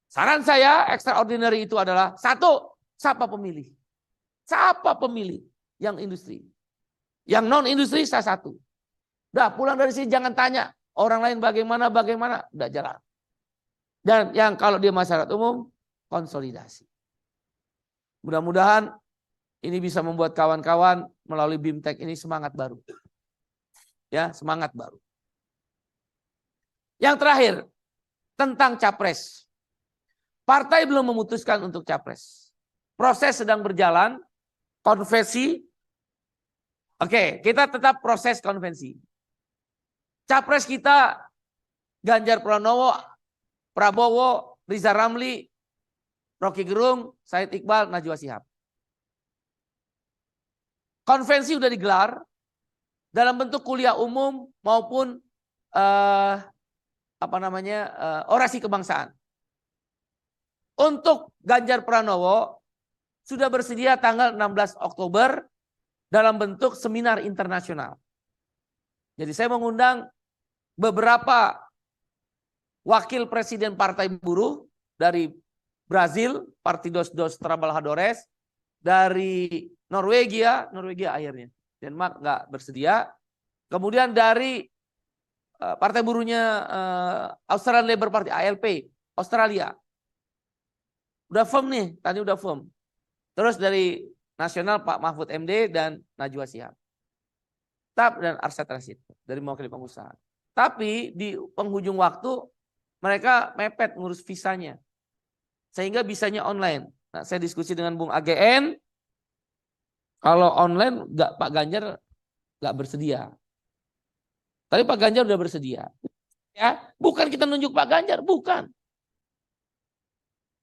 Saran saya extraordinary itu adalah satu, siapa pemilih? Siapa pemilih? Yang industri. Yang non industri saya satu. Udah pulang dari sini jangan tanya orang lain bagaimana, udah jalan. Dan yang kalau dia masyarakat umum, konsolidasi. Mudah-mudahan ini bisa membuat kawan-kawan melalui BIMTEK ini semangat baru. Ya, semangat baru. Yang terakhir, tentang capres. Partai belum memutuskan untuk capres. Proses sedang berjalan, konvensi. Oke, kita tetap proses konvensi. Capres kita Ganjar Pranowo, Prabowo, Riza Ramli, Rocky Gerung, Said Iqbal, Najwa Shihab. Konvensi sudah digelar dalam bentuk kuliah umum maupun orasi kebangsaan. Untuk Ganjar Pranowo sudah bersedia tanggal 16 Oktober dalam bentuk seminar internasional. Jadi saya mengundang beberapa wakil presiden Partai Buruh dari Brazil, Partidos dos Trabalhadores, dari Norwegia akhirnya. Denmark nggak bersedia. Kemudian dari Partai Buruhnya Australian Labour Party, ALP, Australia. Udah firm nih, tadi udah firm. Terus dari nasional Pak Mahfud MD dan Najwa Shihab. Dan Arsyad Rashid dari mewakili pengusaha. Tapi di penghujung waktu mereka mepet ngurus visanya. Sehingga bisanya online. Nah, saya diskusi dengan Bung AGN. Kalau online Pak Ganjar nggak bersedia. Tapi Pak Ganjar udah bersedia. Ya, bukan kita nunjuk Pak Ganjar, bukan.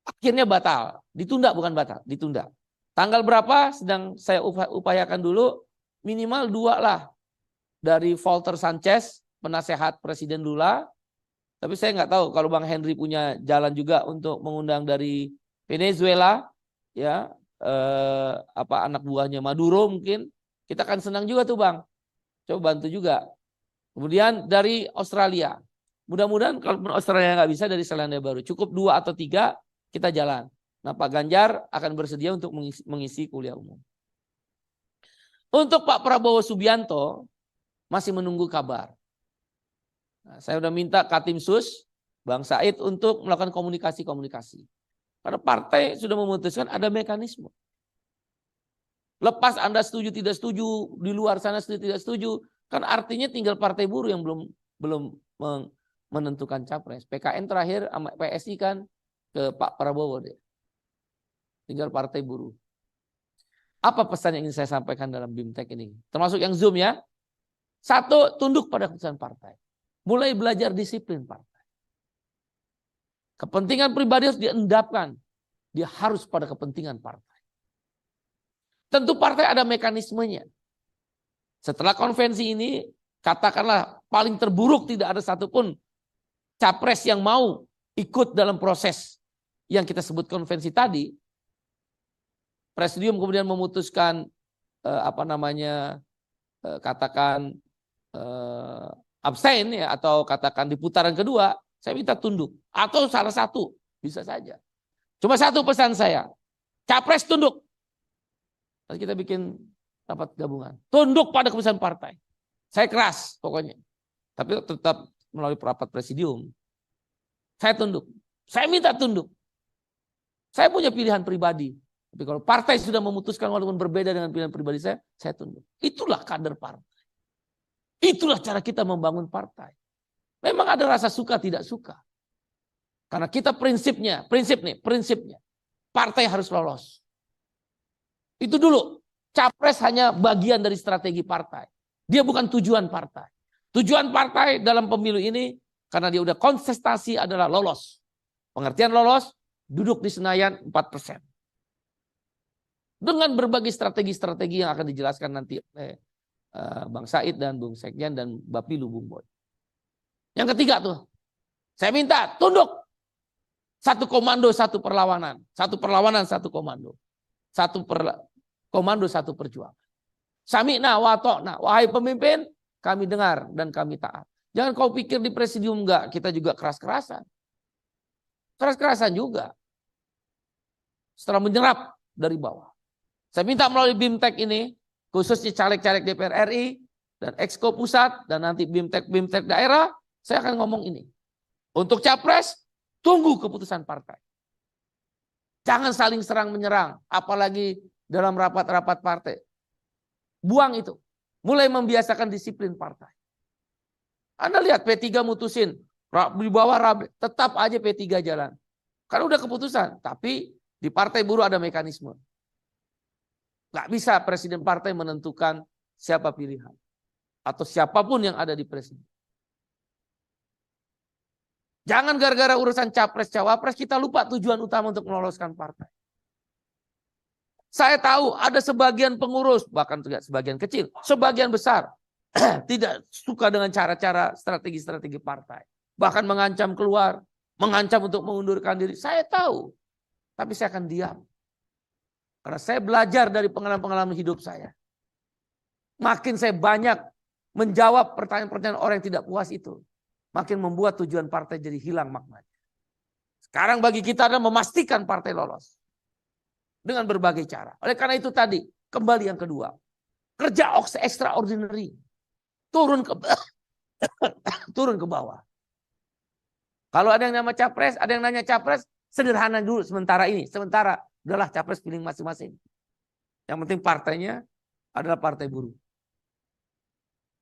Akhirnya batal, ditunda bukan batal, ditunda. Tanggal berapa sedang saya upayakan dulu, minimal 2 lah. Dari Walter Sanchez, penasehat Presiden Lula. Tapi saya nggak tahu kalau Bang Henry punya jalan juga untuk mengundang dari Venezuela, ya anak buahnya Maduro mungkin. Kita akan senang juga tuh Bang. Coba bantu juga. Kemudian dari Australia. Mudah-mudahan kalau Australia nggak bisa dari Selandia Baru. Cukup 2 atau 3 kita jalan. Nah Pak Ganjar akan bersedia untuk mengisi kuliah umum. Untuk Pak Prabowo Subianto masih menunggu kabar. Nah, saya sudah minta Katimsus, Bang Said untuk melakukan komunikasi. Karena partai sudah memutuskan ada mekanisme. Lepas Anda setuju tidak setuju, di luar sana setuju tidak setuju, kan artinya tinggal Partai Buruh yang belum menentukan capres. PKN terakhir sama PSI kan ke Pak Prabowo deh. Tinggal Partai Buruh. Apa pesan yang ingin saya sampaikan dalam BIMTEK ini? Termasuk yang Zoom ya. 1, tunduk pada keputusan partai. Mulai belajar disiplin partai. Kepentingan pribadi harus diendapkan. Dia harus pada kepentingan partai. Tentu partai ada mekanismenya. Setelah konvensi ini, katakanlah paling terburuk tidak ada satupun capres yang mau ikut dalam proses yang kita sebut konvensi tadi. Presidium kemudian memutuskan abstain ya, atau katakan di putaran kedua, saya minta tunduk atau salah satu bisa saja. Cuma satu pesan saya, capres tunduk. Nanti kita bikin rapat gabungan, tunduk pada keputusan partai. Saya keras pokoknya, tapi tetap melalui rapat presidium. Saya tunduk, saya minta tunduk. Saya punya pilihan pribadi. Tapi kalau partai sudah memutuskan walaupun berbeda dengan pilihan pribadi saya tunduk. Itulah kader partai. Itulah cara kita membangun partai. Memang ada rasa suka tidak suka. Karena kita prinsipnya, partai harus lolos. Itu dulu. Capres hanya bagian dari strategi partai. Dia bukan tujuan partai. Tujuan partai dalam pemilu ini, karena dia udah kontestasi adalah lolos. Pengertian lolos, duduk di Senayan 4%. Dengan berbagai strategi-strategi yang akan dijelaskan nanti oleh Bang Said dan Bung Sekjen dan Bapilu Bung Boy. Yang ketiga tuh, saya minta tunduk. Satu komando, satu perlawanan. Satu perlawanan, satu komando. Komando, satu perjuangan. Sami'na wa ta'na. Wahai pemimpin, kami dengar dan kami taat. Jangan kau pikir di presidium enggak, kita juga keras-kerasan. Keras-kerasan juga. Setelah menyerap dari bawah. Saya minta melalui BIMTEK ini, khususnya caleg-caleg DPR RI, dan Exco pusat, dan nanti BIMTEK daerah, saya akan ngomong ini. Untuk capres, tunggu keputusan partai. Jangan saling serang menyerang, apalagi dalam rapat-rapat partai. Buang itu. Mulai membiasakan disiplin partai. Anda lihat P3 mutusin, di bawah tetap aja P3 jalan. Karena udah keputusan, tapi di Partai Buruh ada mekanisme. Gak bisa presiden partai menentukan siapa pilihan. Atau siapapun yang ada di presiden. Jangan gara-gara urusan capres-cawapres kita lupa tujuan utama untuk meloloskan partai. Saya tahu ada sebagian pengurus, bahkan tidak sebagian kecil, sebagian besar tidak suka dengan cara-cara strategi-strategi partai. Bahkan mengancam keluar, mengancam untuk mengundurkan diri. Saya tahu, tapi saya akan diam. Karena saya belajar dari pengalaman-pengalaman hidup saya. Makin saya banyak menjawab pertanyaan-pertanyaan orang yang tidak puas itu, makin membuat tujuan partai jadi hilang maknanya. Sekarang bagi kita adalah memastikan partai lolos. Dengan berbagai cara. Oleh karena itu tadi, kembali yang kedua. Kerja extraordinary. Turun ke bawah. Kalau ada yang nama capres, ada yang nanya capres, sederhana dulu sementara ini. Sementara udahlah capres pilih masing-masing. Yang penting partainya adalah Partai Buruh.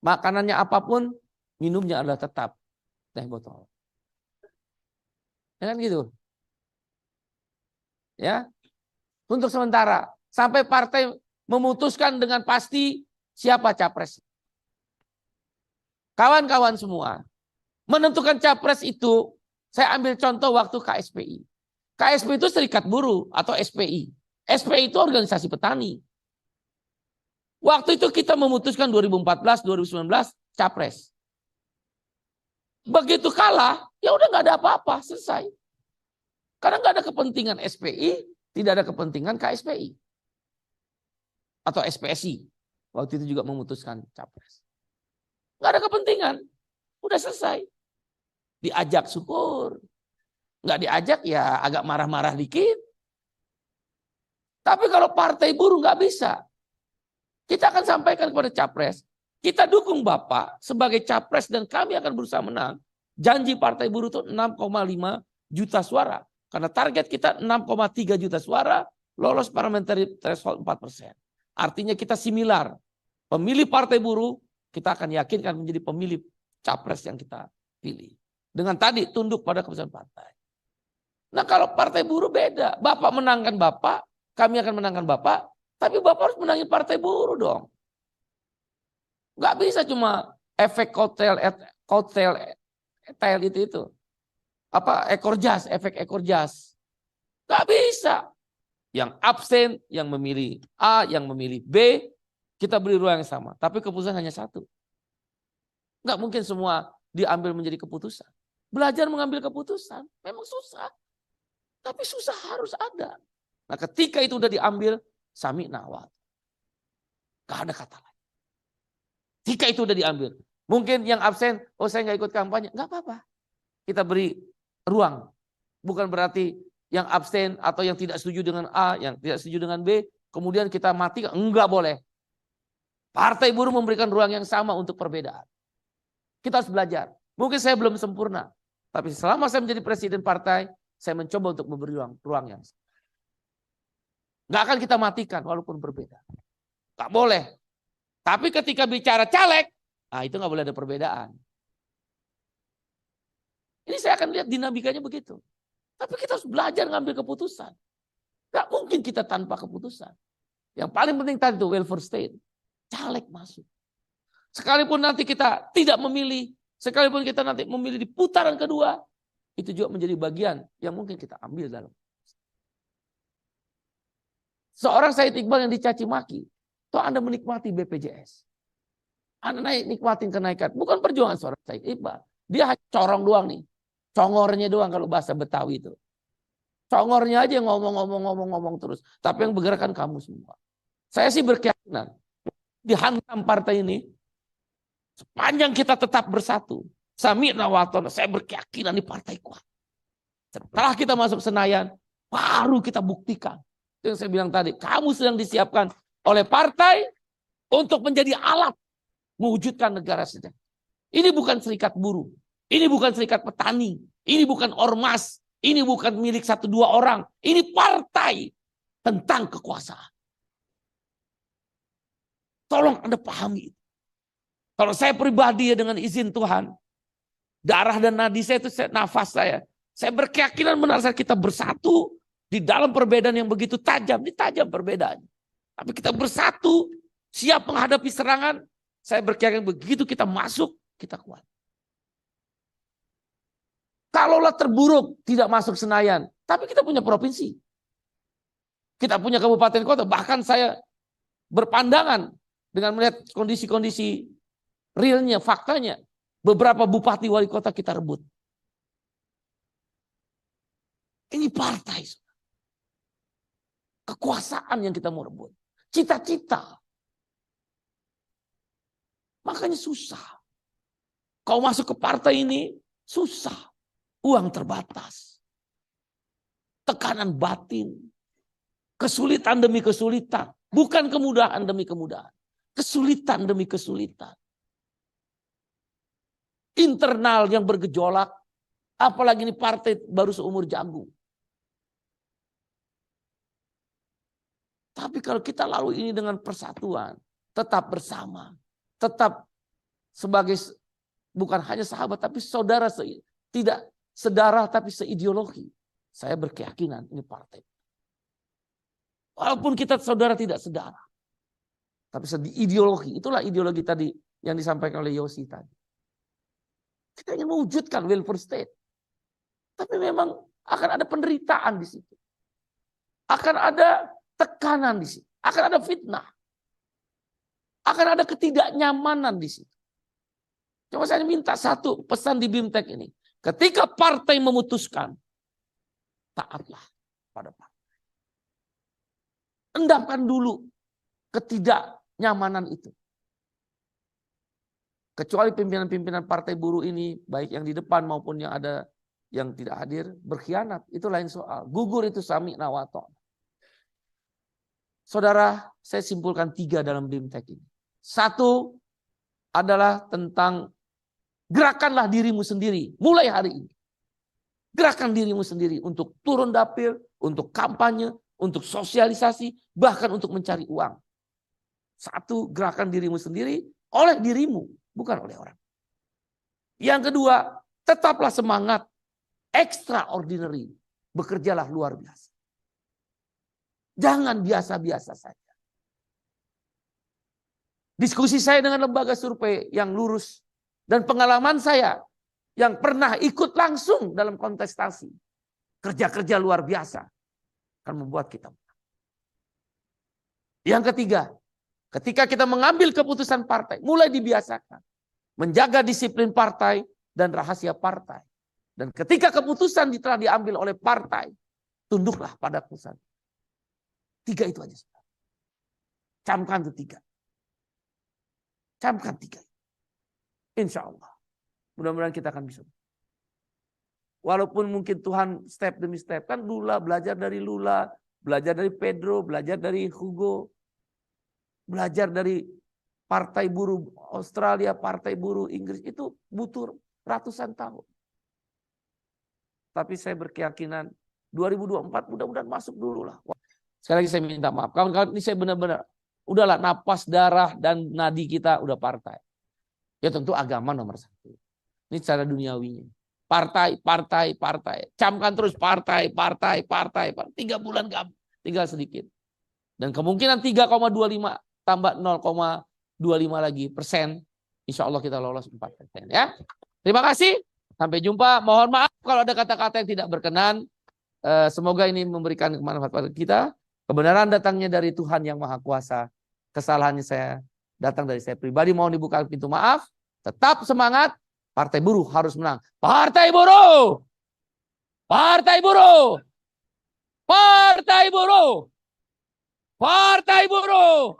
Makanannya apapun, minumnya adalah tetap teh botol. Ya kan gitu. Ya. Untuk sementara. Sampai partai memutuskan dengan pasti siapa capres. Kawan-kawan semua. Menentukan capres itu, saya ambil contoh waktu KSPI. KSPI itu Serikat Buruh atau SPI. SPI itu organisasi petani. Waktu itu kita memutuskan 2014-2019 capres. Begitu kalah, ya udah nggak ada apa-apa, selesai. Karena nggak ada kepentingan SPI, tidak ada kepentingan KSPI atau SPSI. Waktu itu juga memutuskan capres. Nggak ada kepentingan, udah selesai. Diajak syukur, nggak diajak ya agak marah-marah dikit. Tapi kalau Partai Buruh nggak bisa, kita akan sampaikan kepada capres. Kita dukung Bapak sebagai capres dan kami akan berusaha menang. Janji Partai Buruh itu 6,5 juta suara. Karena target kita 6,3 juta suara, lolos parliamentary threshold 4%. Artinya kita similar. Pemilih Partai Buruh, kita akan yakinkan menjadi pemilih capres yang kita pilih. Dengan tadi tunduk pada keputusan partai. Nah kalau Partai Buruh beda. Bapak menangkan Bapak, kami akan menangkan Bapak, tapi Bapak harus menangin Partai Buruh dong. Nggak bisa cuma efek kotel itu. Apa efek ekor jas. Nggak bisa. Yang absen, yang memilih A, yang memilih B, kita beri ruang yang sama. Tapi keputusan hanya satu. Nggak mungkin semua diambil menjadi keputusan. Belajar mengambil keputusan, memang susah. Tapi susah harus ada. Nah ketika itu udah diambil, sami'na wa ta'na. Nggak ada kata lain. Ketika itu udah diambil. Mungkin yang absen, oh saya nggak ikut kampanye. Nggak apa-apa. Kita beri ruang. Bukan berarti yang absen atau yang tidak setuju dengan A, yang tidak setuju dengan B, kemudian kita mati. Enggak boleh. Partai Buruh memberikan ruang yang sama untuk perbedaan. Kita harus belajar. Mungkin saya belum sempurna. Tapi selama saya menjadi presiden partai, saya mencoba untuk memberi ruang yang sama. Nggak akan kita matikan walaupun berbeda. Nggak boleh. Tapi ketika bicara caleg, nah itu nggak boleh ada perbedaan. Ini saya akan lihat dinamikanya begitu. Tapi kita harus belajar ngambil keputusan. Nggak mungkin kita tanpa keputusan. Yang paling penting tadi itu welfare state. Caleg masuk. Sekalipun nanti kita tidak memilih, sekalipun kita nanti memilih di putaran kedua, itu juga menjadi bagian yang mungkin kita ambil dalam. Seorang Said Iqbal yang dicaci maki, toh Anda menikmati BPJS. Anda nikmatin kenaikan. Bukan perjuangan seorang Said Iqbal. Dia corong doang nih. Congornya doang kalau bahasa Betawi itu. Congornya aja ngomong terus. Tapi yang bergerakkan kamu semua. Saya sih berkeyakinan. Dihantam partai ini. Sepanjang kita tetap bersatu. Sami'na wa ata'na. Saya berkeyakinan di partai kuat. Setelah kita masuk Senayan. Baru kita buktikan. Itu yang saya bilang tadi. Kamu sedang disiapkan oleh partai. Untuk menjadi alat. Mewujudkan negara sejahtera. Ini bukan serikat buruh. Ini bukan serikat petani. Ini bukan ormas. Ini bukan milik 1-2 orang. Ini partai tentang kekuasaan. Tolong Anda pahami. Kalau saya pribadi ya dengan izin Tuhan. Darah dan nadi saya itu nafas saya. Saya berkeyakinan benar saat kita bersatu. Di dalam perbedaan yang begitu tajam. Ini tajam perbedaannya. Tapi kita bersatu. Siap menghadapi serangan. Saya berkeyakinan begitu kita masuk. Kita kuat. Kalaulah terburuk tidak masuk Senayan, tapi kita punya provinsi. Kita punya kabupaten kota, bahkan saya berpandangan dengan melihat kondisi-kondisi realnya, faktanya. Beberapa bupati wali kota kita rebut. Ini partai. Kekuasaan yang kita mau rebut. Cita-cita. Makanya susah. Kau masuk ke partai ini, susah. Uang terbatas. Tekanan batin. Kesulitan demi kesulitan. Bukan kemudahan demi kemudahan. Kesulitan demi kesulitan. Internal yang bergejolak. Apalagi ini partai baru seumur jagung. Tapi kalau kita lalui ini dengan persatuan. Tetap bersama. Tetap sebagai bukan hanya sahabat tapi saudara. Tidak sedarah tapi seideologi. Saya berkeyakinan ini partai. Walaupun kita saudara tidak sedarah. Tapi seideologi. Itulah ideologi tadi yang disampaikan oleh Yosi tadi. Kita ingin mewujudkan welfare state. Tapi memang akan ada penderitaan di situ. Akan ada tekanan di situ. Akan ada fitnah. Akan ada ketidaknyamanan di situ. Cuma saya minta satu pesan di BIMTEK ini. Ketika partai memutuskan, taatlah pada partai. Endapkan dulu ketidaknyamanan itu. Kecuali pimpinan-pimpinan partai buruh ini, baik yang di depan maupun yang ada yang tidak hadir, berkhianat. Itu lain soal. Gugur itu sami'na wa ata'na. Saudara, saya simpulkan 3 dalam BIMTEK ini. 1 adalah tentang gerakanlah dirimu sendiri mulai hari ini. Gerakan dirimu sendiri untuk turun dapil, untuk kampanye, untuk sosialisasi, bahkan untuk mencari uang. 1, gerakan dirimu sendiri oleh dirimu, bukan oleh orang. Yang kedua, tetaplah semangat extraordinary. Bekerjalah luar biasa. Jangan biasa-biasa saja. Diskusi saya dengan lembaga survei yang lurus. Dan pengalaman saya yang pernah ikut langsung dalam kontestasi. Kerja-kerja luar biasa. Akan membuat kita. Yang ketiga. Ketika kita mengambil keputusan partai. Mulai dibiasakan. Menjaga disiplin partai dan rahasia partai. Dan ketika keputusan telah diambil oleh partai. Tunduklah pada keputusan. 3 itu aja. Camkan itu 3. Camkan 3. Insya Allah. Mudah-mudahan kita akan bisa. Walaupun mungkin Tuhan step demi step. Kan Lula, belajar dari Lula. Belajar dari Pedro. Belajar dari Hugo. Belajar dari partai buruh Australia. Partai buruh Inggris. Itu butuh ratusan tahun. Tapi saya berkeyakinan 2024 mudah-mudahan masuk dulu lah. Sekali lagi saya minta maaf. Kawan-kawan, ini saya benar-benar, udahlah napas, darah, dan nadi kita udah partai. Ya tentu agama nomor satu. Ini secara duniawinya. Partai, partai, partai. Camkan terus partai, partai, partai. 3 bulan tinggal sedikit. Dan kemungkinan 3,25 tambah 0,25 lagi persen. Insya Allah kita lolos 4%. Ya. Terima kasih. Sampai jumpa. Mohon maaf kalau ada kata-kata yang tidak berkenan. Semoga ini memberikan manfaat pada kita. Kebenaran datangnya dari Tuhan yang Maha Kuasa. Kesalahannya saya datang dari saya pribadi. Mohon dibuka pintu maaf. Tetap semangat. Partai buruh harus menang. Partai buruh. Partai buruh. Partai buruh. Partai buruh.